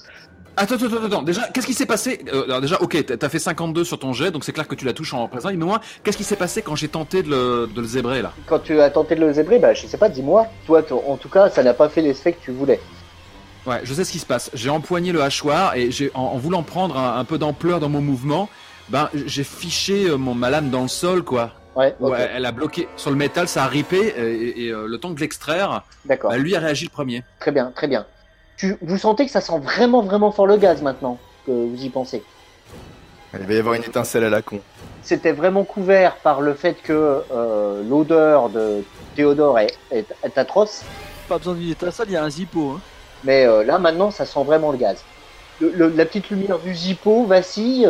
Attends. Déjà, qu'est-ce qui s'est passé? Alors déjà, ok, t'as fait 52 sur ton jet, donc c'est clair que tu la touches en présent. Mais moi, qu'est-ce qui s'est passé quand j'ai tenté de le zébrer, là? Quand tu as tenté de le zébrer, bah je sais pas, dis-moi. Toi, en tout cas, ça n'a pas fait l'effet que tu voulais. Ouais, je sais ce qui se passe. J'ai empoigné le hachoir et en voulant prendre un peu d'ampleur dans mon mouvement, ben j'ai fiché ma lame dans le sol, quoi. Ouais, ok. Ouais, elle a bloqué sur le métal, ça a ripé et le temps de l'extraire, D'accord. bah, lui a réagi le premier. Très bien, très bien. Vous sentez que ça sent vraiment fort le gaz maintenant que vous y pensez. Il va y avoir une étincelle à la con. C'était vraiment couvert par le fait que l'odeur de Théodore est atroce, Pas besoin d'une étincelle, il y a un zippo. Hein. mais là maintenant ça sent vraiment le gaz. La petite lumière du zippo vacille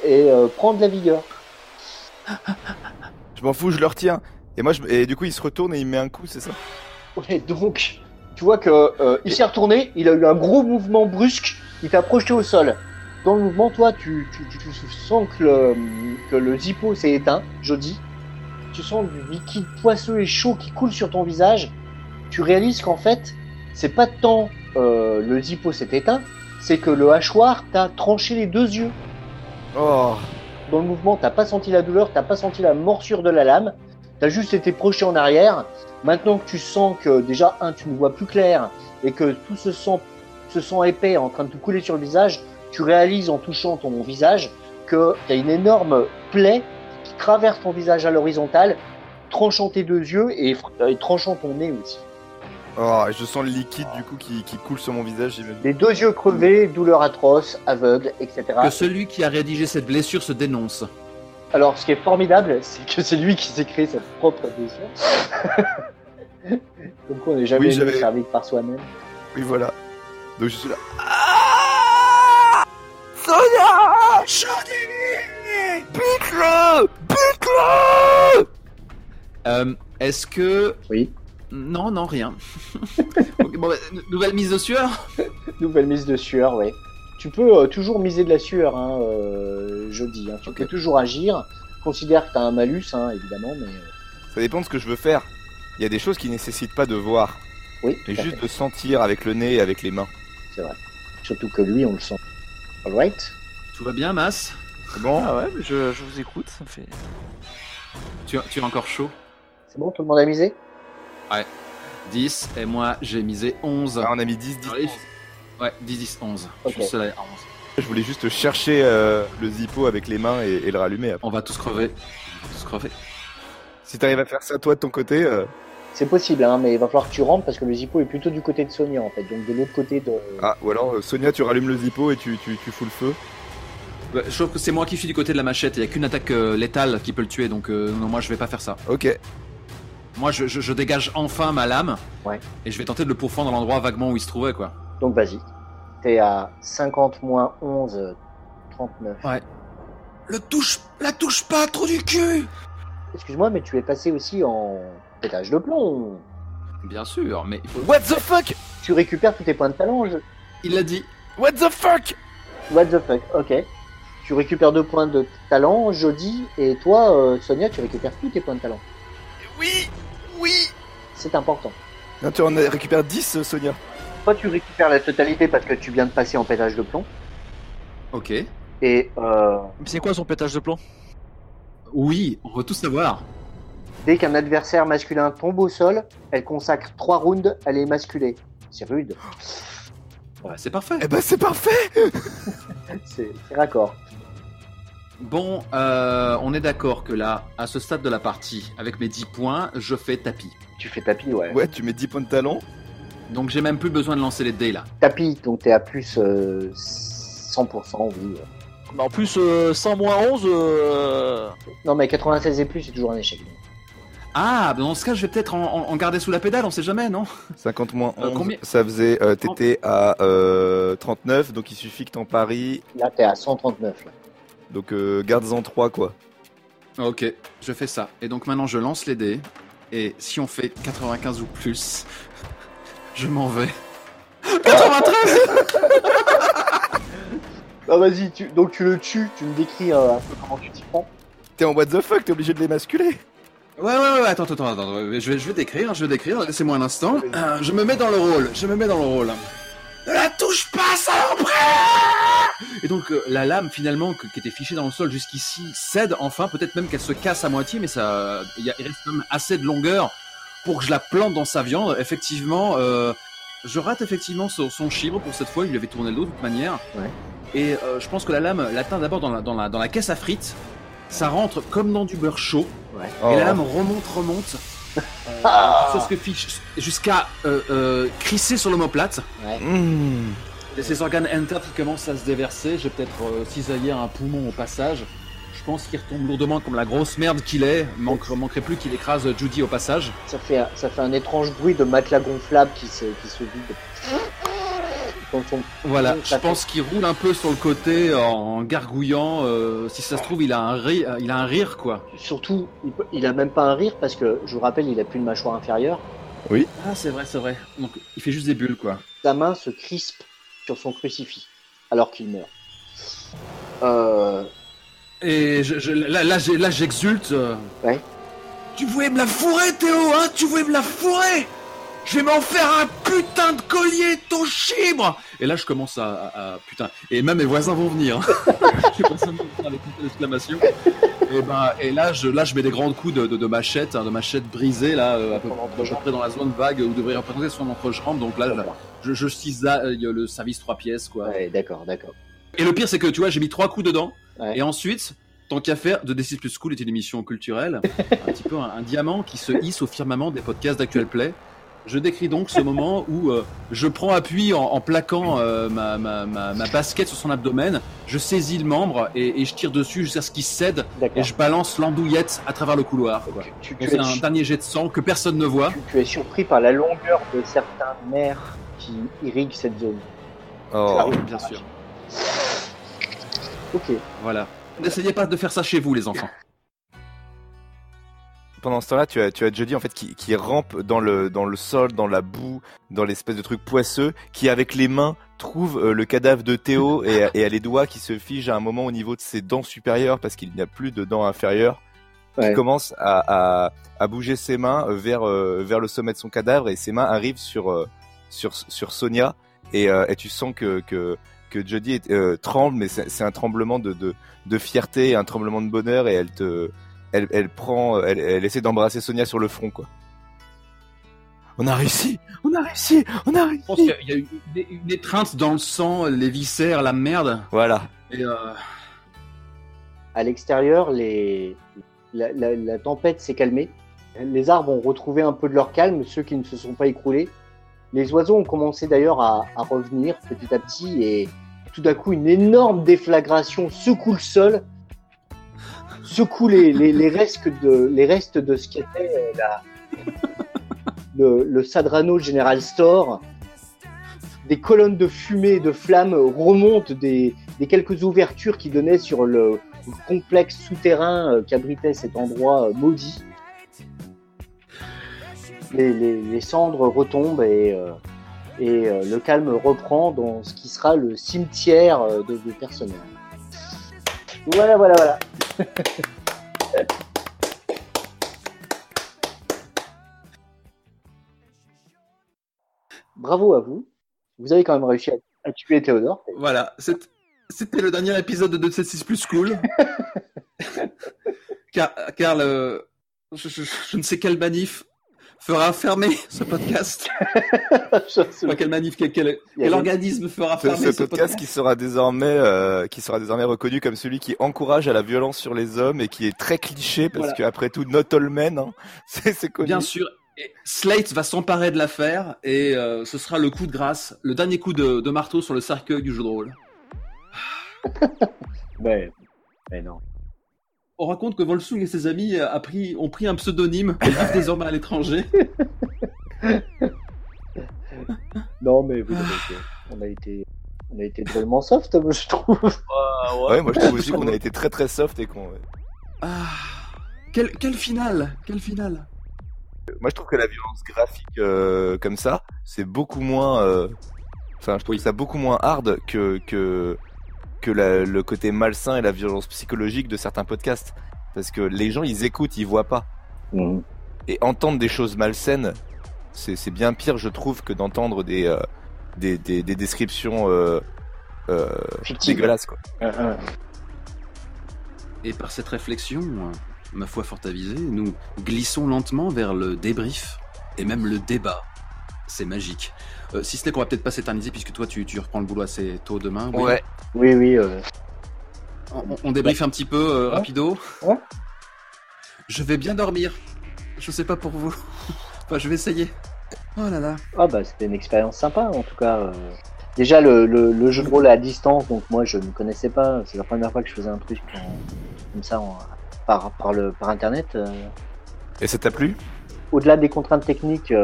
et prend de la vigueur. Je m'en fous, je le retiens. Et du coup il se retourne et il me met un coup, c'est ça? Ouais, donc tu vois que il s'est retourné, il a eu un gros mouvement brusque, il t'a projeté au sol. Dans le mouvement, toi, tu sens que le zippo s'est éteint, Jody. Tu sens du liquide poisseux et chaud qui coule sur ton visage. Tu réalises qu'en fait, c'est pas tant le zippo s'est éteint, c'est que le hachoir t'a tranché les 2 yeux. Oh. Dans le mouvement, t'as pas senti la douleur, t'as pas senti la morsure de la lame, t'as juste été projeté en arrière. Maintenant que tu sens que déjà, tu ne vois plus clair et que tout ce sang épais est en train de te couler sur le visage, tu réalises en touchant ton visage que t'as une énorme plaie qui traverse ton visage à l'horizontale, tranchant tes 2 yeux et tranchant ton nez aussi. Oh, et je sens le liquide du coup qui coule sur mon visage, j'imagine. Les 2 yeux crevés, douleur atroce, aveugle, etc. Que celui qui a rédigé cette blessure se dénonce. Alors, ce qui est formidable, c'est que c'est lui qui s'est créé sa propre blessure. Donc, on n'est jamais Oui, j'avais- servi par soi-même. Oui, voilà. Donc je suis là. Sonia Est-ce que... Oui. Non, rien. Ok, bon, nouvelle mise de sueur. Nouvelle mise de sueur, oui. Tu peux toujours miser de la sueur, jeudi. Tu peux toujours agir. Considère que tu as un malus, évidemment, mais... Ça dépend de ce que je veux faire. Il y a des choses qui nécessitent pas de voir. Oui. Mais juste de sentir avec le nez et avec les mains. C'est vrai. Surtout que lui, on le sent. Alright. Tout va bien, Mas? C'est bon? Ah ouais, mais je vous écoute, ça me fait... Tu es encore chaud? C'est bon, tout le monde a misé? Ouais. 10, et moi j'ai misé 11. Ah, on a mis 10, 10. Allez. Ouais, 10, 10, 11. Ok. Je suis seul à 11. Je voulais juste chercher le zippo avec les mains et le rallumer après. On va tous crever. Si t'arrives à faire ça toi de ton côté, C'est possible, mais il va falloir que tu rentres parce que le Zippo est plutôt du côté de Sonia, en fait. Donc de l'autre côté de... ah, ou alors Sonia, tu rallumes le zippo et tu fous le feu. Ouais, je trouve que c'est moi qui suis du côté de la machette. Il n'y a qu'une attaque létale qui peut le tuer, donc non, moi je vais pas faire ça. Ok. Moi je dégage enfin ma lame. Ouais. Et je vais tenter de le pourfendre dans l'endroit vaguement où il se trouvait, quoi. Donc vas-y. T'es à 50 moins 11, 39. Ouais. La touche pas, trop du cul! Excuse-moi, mais tu es passé aussi en pétage de plomb. Bien sûr, mais il faut... What the fuck? Tu récupères tous tes points de talent. Il l'a dit. What the fuck? What the fuck, ok. Tu récupères 2 points de talent, Jody, et toi, Sonia, tu récupères tous tes points de talent. Oui. C'est important. Non, tu en récupères 10, Sonia. Toi, tu récupères la totalité parce que tu viens de passer en pétage de plomb. Ok. Et Mais c'est quoi son pétage de plomb? Oui, on veut tout savoir. dès qu'un adversaire masculin tombe au sol, elle consacre 3 rounds à les masculer. C'est rude. Ouais, c'est parfait. Eh ben c'est parfait. C'est raccord. Bon, on est d'accord que là, à ce stade de la partie, avec mes 10 points, je fais tapis. Tu fais tapis, ouais. Ouais, tu mets 10 points de talent. Donc j'ai même plus besoin de lancer les dés là. Tapis, donc t'es à plus 100%, oui. Bah, en plus, 100 moins 11... Non, mais 96 et plus, c'est toujours un échec. Ah, dans ce cas, je vais peut-être en garder sous la pédale, on sait jamais, non? 50 moins 11, combien? ça faisait... t'étais à 39, donc il suffit que t'en paries. Là, t'es à 139. Là. Donc garde-en 3, quoi. Ok, je fais ça. Et donc maintenant, je lance les dés. Et si on fait 95 ou plus, je m'en vais. 93. Ah, vas-y, donc tu le tues, tu me décris un peu comment tu t'y prends. T'es en what the fuck, t'es obligé de les masculer. Ouais, attends, je vais décrire, laissez-moi un instant. Je me mets dans le rôle, Ne la touche pas, saloperie! Et donc la lame finalement qui était fichée dans le sol jusqu'ici cède enfin, peut-être même qu'elle se casse à moitié, mais ça, il reste quand même assez de longueur pour que je la plante dans sa viande. Effectivement, je rate effectivement son chibre pour cette fois, il lui avait tourné le dos de toute manière. Ouais. Et je pense que la lame l'atteint d'abord dans la caisse à frites. Ça rentre comme dans du beurre chaud. Ouais. Et la lame remonte. Jusqu'à crisser sur l'omoplate. Ouais. Et ces organes internes qui commencent à se déverser. J'ai peut-être cisaillé un poumon au passage. Je pense qu'il retombe lourdement comme la grosse merde qu'il est. Manquerait plus qu'il écrase Judy au passage. Ça fait un étrange bruit de matelas gonflable qui se vide. Voilà, je pense qu'il roule un peu sur le côté en gargouillant. Si ça se trouve, il a un rire, quoi. Surtout, il a même pas un rire parce que, je vous rappelle, il a plus de mâchoire inférieure. Oui. Ah, c'est vrai. Donc, il fait juste des bulles, quoi. Sa main se crispe sur son crucifix alors qu'il meurt. Et là, j'exulte. Ouais. Tu voulais me la fourrer, Théo, hein? Tu voulais me la fourrer? Je vais m'en faire un putain de collier, ton chibre! Et là, je commence à putain. Et même mes voisins vont venir. J'ai pas besoin de faire avec une exclamation. Et là, je mets des grands coups de machette, de machette brisée, là, à peu près dans la zone vague où devrait représenter son entrejambe. Donc là, je cisaille le service 3 pièces, quoi. Ouais, d'accord. Et le pire, c'est que, tu vois, j'ai mis 3 coups dedans. Ouais. Et ensuite, tant qu'à faire, de D6 Plus Cool est une émission culturelle. Un petit peu un diamant qui se hisse au firmament des podcasts d'Actual Play. Je décris donc ce moment où je prends appui en plaquant ma basket sur son abdomen, je saisis le membre et je tire dessus jusqu'à ce qu'il cède et je balance l'andouillette à travers le couloir. C'est un dernier jet de sang que personne ne voit. Tu es surpris par la longueur de certains nerfs qui irriguent cette zone. Oh, bien sûr. Ok. Voilà. N'essayez pas de faire ça chez vous, les enfants. pendant ce temps-là, tu as Jody en fait qui rampe dans le sol, dans la boue, dans l'espèce de truc poisseux, qui avec les mains trouve le cadavre de Théo et a les doigts qui se figent à un moment au niveau de ses dents supérieures parce qu'il n'y a plus de dents inférieures. Ouais. Il commence à bouger ses mains vers le sommet de son cadavre et ses mains arrivent sur Sonia et tu sens que Jody tremble, mais c'est un tremblement de fierté, un tremblement de bonheur et elle essaie d'embrasser Sonia sur le front, quoi. On a réussi. Je pense qu'il y a une étreinte dans le sang, les viscères, la merde. Voilà. Et À l'extérieur, la tempête s'est calmée. Les arbres ont retrouvé un peu de leur calme, ceux qui ne se sont pas écroulés. Les oiseaux ont commencé d'ailleurs à revenir petit à petit et tout d'un coup, une énorme déflagration secoue le sol, secoue les restes de ce qu'était le Sadrano General Store. Des colonnes de fumée et de flammes remontent des quelques ouvertures qui donnaient sur le complexe souterrain qu'abritait cet endroit maudit. Les cendres retombent et le calme reprend dans ce qui sera le cimetière de personnel. Voilà. Bravo à vous. Vous avez quand même réussi à tuer Théodore. voilà, c'était le dernier épisode de 276 plus cool. car je ne sais quelle manif fera fermer ce podcast. Pas quel manif, quel organisme fera fermer ce podcast qui sera désormais reconnu comme celui qui encourage à la violence sur les hommes et qui est très cliché parce qu'après tout, not all men, hein, c'est connu. Bien sûr. Et Slate va s'emparer de l'affaire et ce sera le coup de grâce, le dernier coup de marteau sur le cercueil du jeu de rôle. Mais non. On raconte que Volsung et ses amis ont pris un pseudonyme et vivent désormais à l'étranger. Non, mais vous on a été drôlement soft, je trouve. Ouais, moi je trouve aussi qu'on a été très très soft et qu'on. Quel final. Moi je trouve que la violence graphique comme ça, c'est beaucoup moins. Enfin, je trouve ça beaucoup moins hard que le côté malsain et la violence psychologique de certains podcasts. Parce que les gens, ils écoutent, ils voient pas. Mmh. Et entendre des choses malsaines, c'est bien pire, je trouve, que d'entendre des descriptions dégueulasses, quoi. Et par cette réflexion, ma foi fort avisée, nous glissons lentement vers le débrief et même le débat. C'est magique. Si ce n'est qu'on va peut-être pas s'éterniser puisque toi tu reprends le boulot assez tôt demain. Oui. Ouais. Oui. On débriefe un petit peu rapido. Ouais. Je vais bien dormir. Je sais pas pour vous. Enfin, je vais essayer. Oh là là. Ah bah c'était une expérience sympa en tout cas. Déjà le jeu de rôle à distance, donc moi je ne connaissais pas. C'est la première fois que je faisais un truc comme ça par internet. Et ça t'a plu ? Au-delà des contraintes techniques,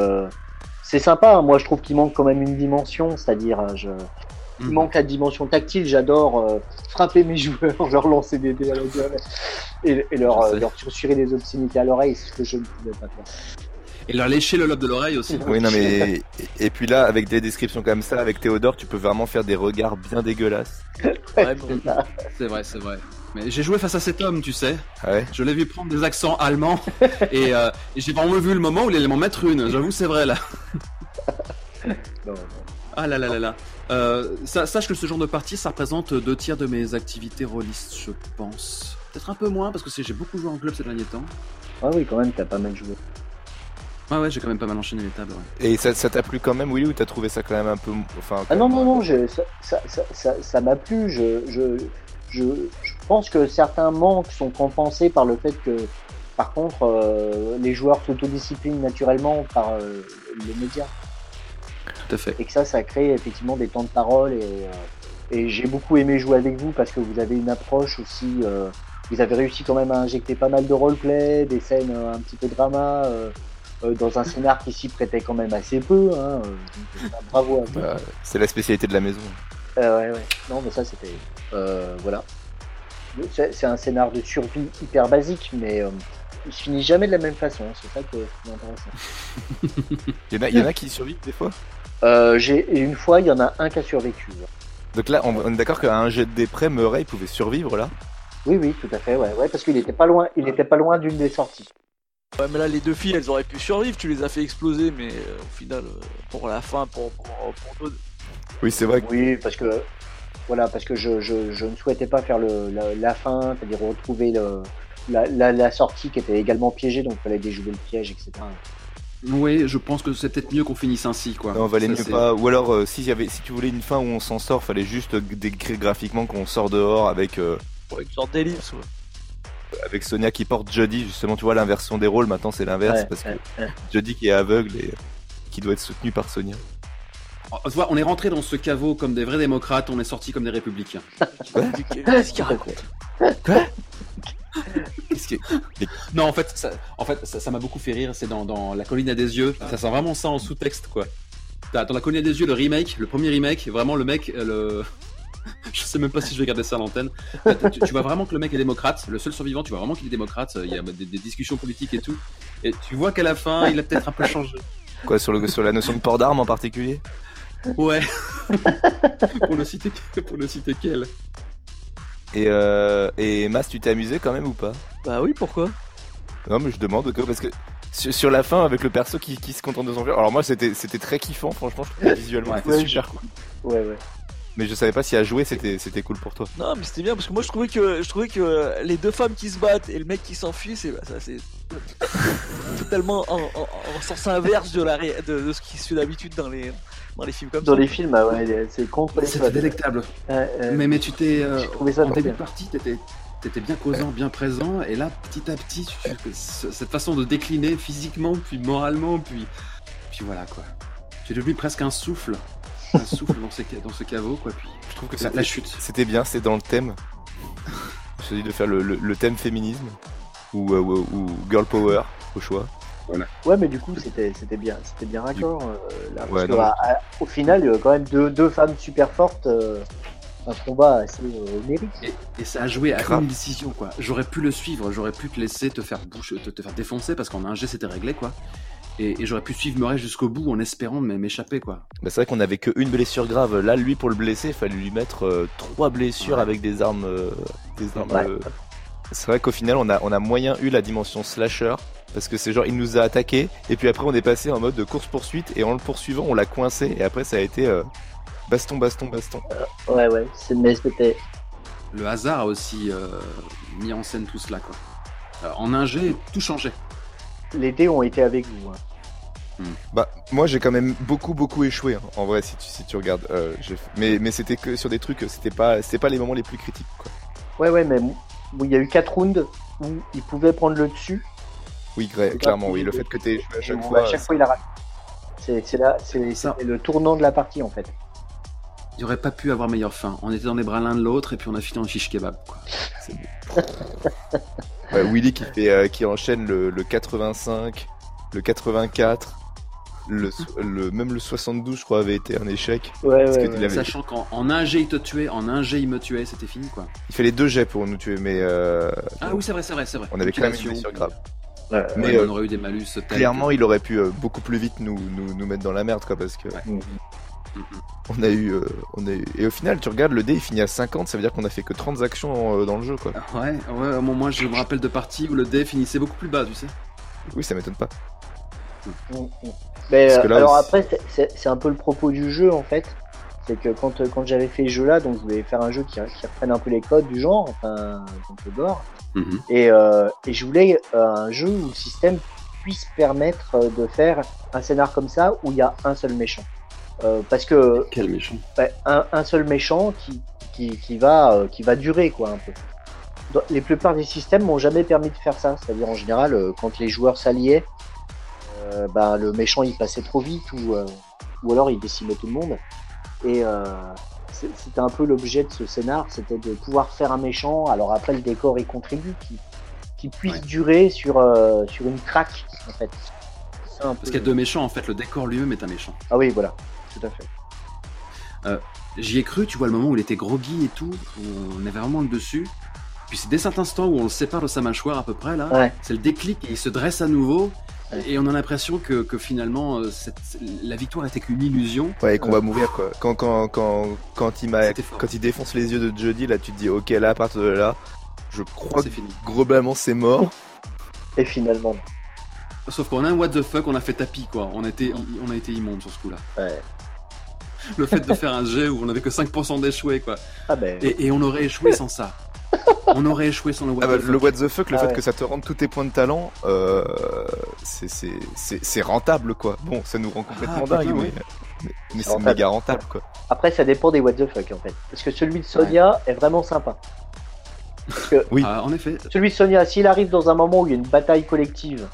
c'est sympa. Moi je trouve qu'il manque quand même une dimension, c'est-à-dire il manque la dimension tactile. J'adore frapper mes joueurs, leur lancer des dés à la gueule et leur susurrer des obscénités à l'oreille, c'est ce que je ne pouvais pas faire. Et leur lécher le lobe de l'oreille aussi. Oui, non mais et puis là, avec des descriptions comme ça, avec Théodore, tu peux vraiment faire des regards bien dégueulasses. Ouais, c'est vrai. Mais j'ai joué face à cet homme, tu sais. Ouais. Je l'ai vu prendre des accents allemands et j'ai vraiment vu le moment où il allait m'en mettre une. J'avoue, c'est vrai là. Non. Ah là. Sache que ce genre de partie, ça représente 2/3 de mes activités rôlistes, je pense. Peut-être un peu moins parce que j'ai beaucoup joué en club ces derniers temps. Ah oui, quand même, t'as pas mal joué. Ouais, j'ai quand même pas mal enchaîné les tables. Ouais. Et ça t'a plu quand même, Willy, ou t'as trouvé ça quand même un peu. Enfin, non, ça m'a plu. Je pense que certains manques sont compensés par le fait que, par contre, les joueurs s'autodisciplinent naturellement par les médias. Tout à fait. Et que ça crée effectivement des temps de parole. Et j'ai beaucoup aimé jouer avec vous parce que vous avez une approche aussi. Vous avez réussi quand même à injecter pas mal de roleplay, des scènes un petit peu drama. Dans un scénar qui s'y prêtait quand même assez peu, hein. Bravo à vous. C'est la spécialité de la maison. Ouais. Non, mais ça c'était, voilà. C'est un scénar de survie hyper basique, mais il se finit jamais de la même façon. C'est ça qui est intéressant. Il y en a qui survivent des fois. Et une fois, il y en a un qui a survécu. Donc là, on est d'accord qu'à un jet de dés près, Murray pouvait survivre là. Oui, tout à fait, ouais, parce qu'il était pas loin d'une des sorties. Ouais, mais là, les deux filles, elles auraient pu survivre. Tu les as fait exploser, mais au final, pour la fin, pour Oui, c'est vrai. Oui, parce que je ne souhaitais pas faire la fin, c'est-à-dire retrouver la sortie qui était également piégée, donc il fallait déjouer le piège, etc. Oui, je pense que c'est peut-être mieux qu'on finisse ainsi, quoi. Non, valait mieux c'est- pas. Ou alors, si tu voulais une fin où on s'en sort, fallait juste décrire graphiquement qu'on sort dehors avec une sorte d'ellipse. Ouais. avec Sonia qui porte Jodie, justement, tu vois l'inversion des rôles. Maintenant, c'est l'inverse parce que Jodie qui est aveugle et qui doit être soutenue par Sonia. Tu vois, on est rentré dans ce caveau comme des vrais démocrates, on est sorti comme des républicains. Qu'est-ce qu'il raconte? Qu'est-ce que... Non, en fait, ça m'a beaucoup fait rire. C'est dans La Colline à des yeux. Ça sent vraiment ça en sous-texte, quoi. Dans La Colline à des yeux, le premier remake, vraiment le mec, je sais même pas si je vais garder ça à l'antenne. Tu vois vraiment que le mec est démocrate. Le seul survivant, tu vois vraiment qu'il est démocrate. Il y a des discussions politiques et tout. Et tu vois qu'à la fin, il a peut-être un peu changé. Quoi, sur la notion de port d'armes en particulier? Ouais. pour ne citer qu'elle. Et Mas, tu t'es amusé quand même ou pas? Bah oui, pourquoi? Non, mais je demande parce que sur la fin avec le perso qui se contente de s'enfuir. Alors moi c'était très kiffant, franchement, je trouve que visuellement c'était super cool. Ouais. Mais je savais pas si à jouer c'était cool pour toi. Non, mais c'était bien parce que moi je trouvais que les deux femmes qui se battent et le mec qui s'enfuit, c'est totalement en sens inverse de ce qui se fait d'habitude dans les films comme ça. Dans les films, ouais, c'est contre les C'était délectable. Mais tu t'es. J'ai trouvé ça en très début de bien. partie, t'étais bien causant, bien présent, et là, petit à petit, cette façon de décliner physiquement, puis moralement, puis voilà, quoi. Tu es devenu presque un souffle dans ce caveau, quoi. Puis Je trouve que la chute. c'était bien, c'est dans le thème. Je me suis dit de faire le thème féminisme ou girl power au choix. Ouais, mais du coup, c'était bien raccord. Là, Ouais, parce que, au final, il y a quand même deux femmes super fortes. Un combat assez mérite. Et ça a joué à Grave. une décision, quoi. J'aurais pu le suivre, j'aurais pu te laisser te faire défoncer parce qu'en un jet c'était réglé, quoi. Et j'aurais pu suivre Murray jusqu'au bout en espérant m'échapper, quoi. Bah, c'est vrai qu'on avait qu'une blessure grave. Là, lui, pour le blesser, il fallait lui mettre 3 blessures avec des armes. Ouais. C'est vrai qu'au final, on a moyen eu la dimension slasher. Parce que c'est genre, il nous a attaqué. Et puis après, on est passé en mode de course-poursuite. Et en le poursuivant, on l'a coincé. Et après, ça a été baston. Ouais, mais c'était. Le hasard a aussi mis en scène tout cela, quoi. En un jet, tout changeait. Les dés ont été avec vous. Bah, moi, j'ai quand même beaucoup échoué. Hein, en vrai, si tu regardes. Mais c'était que sur des trucs. C'était pas les moments les plus critiques, quoi. Ouais, mais il y a eu 4 rounds où il pouvait prendre le dessus. Oui, clairement, oui. Le fait que t'aies joué à chaque fois. Il a raté. C'est le tournant de la partie, en fait. Il n'y aurait pas pu avoir meilleure fin. On était dans les bras l'un de l'autre et puis on a fini en shish kebab, quoi. Ouais, Willy qui enchaîne le 85, le 84, même le 72, je crois, avait été un échec. Ouais. Sachant qu'en un jet il te tuait, en un jet il me tuait, c'était fini, quoi. Il fallait 2 jets pour nous tuer, mais Ah oui, c'est vrai. on avait quand même une blessure grave. Mais on aurait eu des malus. Clairement, il aurait pu beaucoup plus vite nous mettre dans la merde, quoi, parce que on a eu. Et au final, tu regardes, le dé il finit à 50, ça veut dire qu'on a fait que 30 actions dans le jeu, quoi. Ouais, moi je me rappelle de parties où le dé finissait beaucoup plus bas, tu sais. Oui, ça m'étonne pas. Mais Parce que là alors aussi- après, c'est un peu le propos du jeu, en fait. C'est que quand j'avais fait ce jeu-là, donc je voulais faire un jeu qui reprenne un peu les codes du genre, enfin, donc le gore. Et je voulais un jeu où le système puisse permettre de faire un scénar comme ça où il y a un seul méchant. Parce que Quel méchant. un seul méchant qui va durer, quoi, un peu. Les plupart des systèmes m'ont jamais permis de faire ça. C'est-à-dire en général, quand les joueurs s'alliaient, le méchant il passait trop vite ou alors il décimait tout le monde. Et c'était un peu l'objet de ce scénar, c'était de pouvoir faire un méchant. Alors après le décor y contribue, qui puisse durer sur une craque, en fait. Parce qu'il y a 2 méchants, en fait, le décor lui-même est un méchant. Ah oui, voilà, tout à fait. J'y ai cru, tu vois, le moment où il était groggy et tout, où on avait vraiment le dessus. Puis c'est dès cet instant où on le sépare de sa mâchoire à peu près là, Ouais. c'est le déclic et il se dresse à nouveau. Ouais. Et on a l'impression que finalement la victoire était qu'une illusion. Ouais, et qu'on va mourir quoi. Quand C'était fort. il défonce les yeux de Jody, là tu te dis ok, là à partir de là, je crois C'est que fini. globalement c'est mort. Et finalement, Sauf qu'on a un what the fuck, on a fait tapis quoi. On a été immonde sur ce coup-là. ouais. Le fait de faire un jet où on avait que 5% d'échouer quoi. Ah ben, Et on aurait échoué sans ça. On aurait échoué sans le what Ah bah, the fuck. le what the fuck, le Ah fait ouais. que ça te rende tous tes points de talent, c'est rentable quoi. Bon, ça nous rend complètement putain, dingue, ouais. mais c'est rentable. méga rentable quoi. après, ça dépend des what the fuck en fait. Parce que celui de Sonia est vraiment sympa. Parce que Oui. Ah, en effet. celui de Sonia, s'il arrive dans un moment où il y a une bataille collective,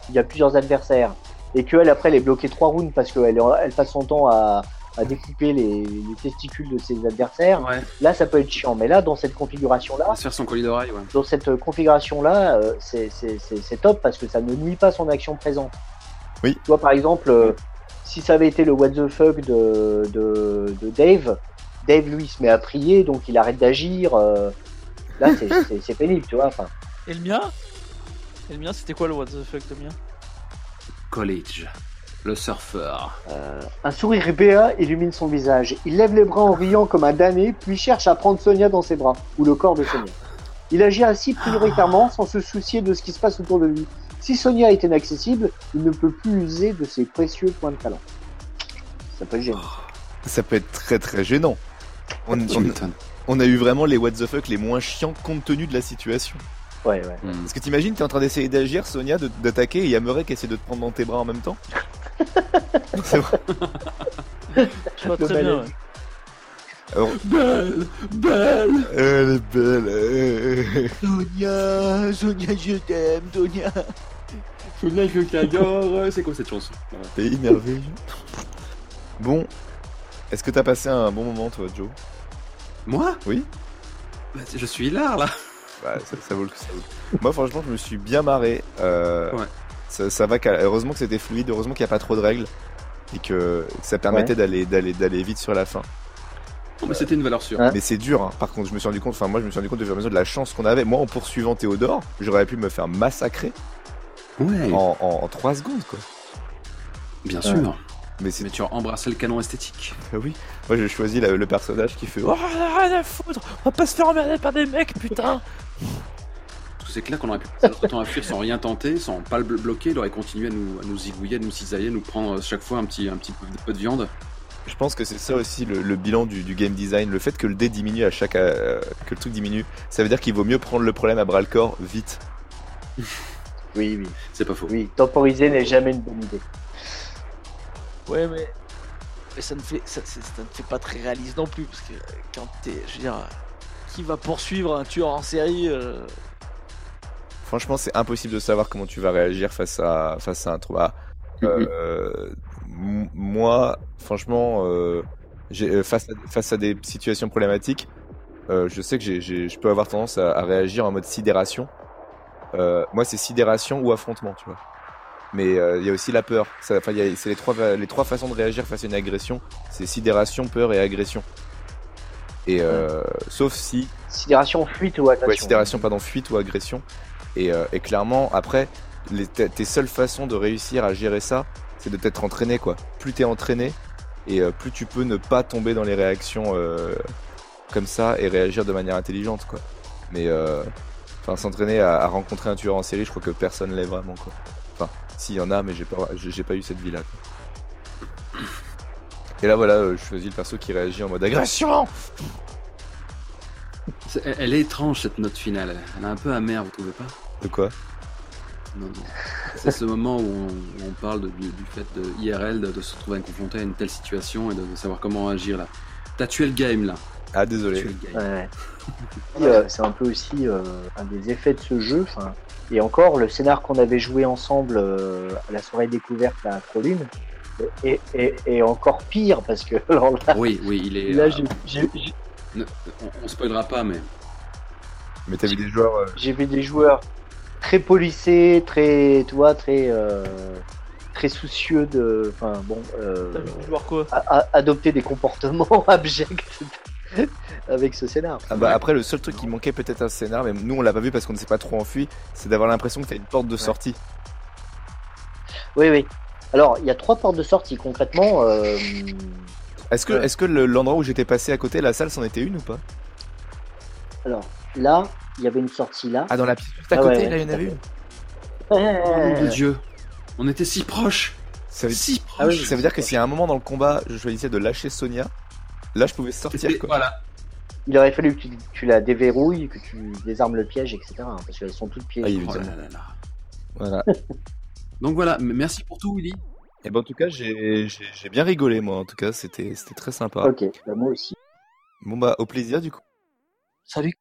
il y a plusieurs adversaires, et qu'elle après elle est bloquée 3 rounds parce elle passe son temps à découper les testicules de ses adversaires, Ouais. là ça peut être chiant. Mais là, dans cette configuration-là, On va se faire son colis d'oreille, ouais. c'est top parce que ça ne nuit pas son action présente. Oui. Tu vois, par exemple, si ça avait été le what the fuck de Dave, lui se met à prier, donc il arrête d'agir. Là, c'est pénible, tu vois. Enfin, Et le mien c'était quoi le what the fuck de mien? College. Le surfeur. un sourire béat illumine son visage. Il lève les bras en riant comme un damné, puis cherche à prendre Sonia dans ses bras, ou le corps de Sonia. Il agit ainsi prioritairement sans se soucier de ce qui se passe autour de lui. Si Sonia est inaccessible, il ne peut plus user de ses précieux points de talent. Ça peut être gênant. Ça peut être très très gênant. Tu m'étonnes. On a eu vraiment les what the fuck les moins chiants compte tenu de la situation. Ouais. Parce que t'imagines, t'es en train d'essayer d'agir, Sonia, d'attaquer, et il y a Murray qui essaie de te prendre dans tes bras en même temps. C'est vrai. Je vois Le très bien. balai. Ouais. Alors, Belle. elle est belle. Sonia, je t'aime, Sonia. Sonia, je t'adore. C'est quoi cette chanson? T'es énervé. Bon, est-ce que t'as passé un bon moment, toi, Joe? Moi? Oui. Bah, je suis là. Bah, ça vaut le coup. Moi, franchement, je me suis bien marré. Ouais. Ça va. Heureusement que c'était fluide. Heureusement qu'il n'y a pas trop de règles et que ça permettait d'aller vite sur la fin. Bon, mais c'était une valeur sûre. Ouais. Mais c'est dur. Hein. Par contre, je me suis rendu compte. Enfin, moi, je me suis rendu compte au fur et à mesure de la chance qu'on avait. Moi, en poursuivant Théodore, j'aurais pu me faire massacrer Ouais. en 3 secondes, quoi. Bien sûr. Mais c'est Mais tu as embrassé le canon esthétique. oui. Moi, j'ai choisi le personnage qui fait. Oh, Rien à foutre, on va pas se faire emmerder par des mecs, putain. Parce que c'est clair qu'on aurait pu passer notre temps à fuir sans rien tenter, sans pas le bloquer. Il aurait continué à nous zigouiller, à nous cisailler, nous prendre chaque fois un petit peu de viande. Je pense que c'est ça aussi le bilan du game design. Le fait que le dé diminue à chaque. Que le truc diminue, ça veut dire qu'il vaut mieux prendre le problème à bras le corps vite. Oui. C'est pas faux. Oui, temporiser n'est jamais une bonne idée. Ouais, mais ça ne fait pas très réaliste non plus, parce que quand t'es, je veux dire, qui va poursuivre un tueur en série Franchement, c'est impossible de savoir comment tu vas réagir face à un trou. Moi, franchement, face à des situations problématiques, je sais que je peux avoir tendance à réagir en mode sidération. Moi, c'est sidération ou affrontement, tu vois. Mais il y a aussi la peur. C'est les trois façons de réagir face à une agression. C'est sidération, peur et agression. Et sauf si Sidération, fuite ou agression. ouais, sidération, pardon, fuite ou agression. Et clairement, après, tes seules façons de réussir à gérer ça, c'est de t'être entraîné, quoi. Plus t'es entraîné, et plus tu peux ne pas tomber dans les réactions comme ça et réagir de manière intelligente, quoi. Mais s'entraîner à rencontrer un tueur en série, je crois que personne l'est vraiment, quoi. Enfin, s'il y en a, mais j'ai pas eu cette vie-là, quoi. Et là, voilà, je choisis le perso qui réagit en mode agression. Elle est étrange cette note finale. Elle est un peu amère, vous trouvez pas? De quoi? Non. C'est ce moment où on parle du fait de IRL de se retrouver confronté à une telle situation et de savoir comment agir là. T'as tué le game là. Ah, désolé. Tué le game. Ouais. C'est un peu aussi un des effets de ce jeu. Et encore, le scénar qu'on avait joué ensemble à la soirée découverte à Prolune est encore pire parce que alors là, Oui, il est. là On spoilera pas, mais. Mais t'as vu des joueurs. j'ai vu des joueurs très polissés, très, tu vois, très soucieux de, t'as vu des joueurs quoi? adopter des comportements abjects. avec ce scénar. Ah bah, après, le seul truc qui manquait peut-être à ce scénar, mais nous on l'a pas vu parce qu'on ne s'est pas trop enfui, c'est d'avoir l'impression que t'as une porte de sortie. Oui, oui. Alors, il y a 3 portes de sortie concrètement. Est-ce que l'endroit où j'étais passé à côté, la salle, c'en était une ou pas? Alors, là, il y avait une sortie là. Ah, dans la pièce juste à Ah côté, ouais, là, il y en avait une. Oh nom de Dieu. On était si proches. Ça veut, Si Ah oui, proches. ça veut dire que si à un moment dans le combat, je choisissais de lâcher Sonia, là, je pouvais sortir, C'était- quoi. Voilà. Il aurait fallu que tu la déverrouilles, que tu désarmes le piège, etc. Parce qu'elles sont toutes piégées. Ah, il y a eu Oh ça. là là là. Voilà. Donc voilà, merci pour tout Willy. Et ben, en tout cas, j'ai bien rigolé, moi. En tout cas, c'était très sympa. Ok, bah, moi aussi. Bon, bah, au plaisir, du coup. Salut.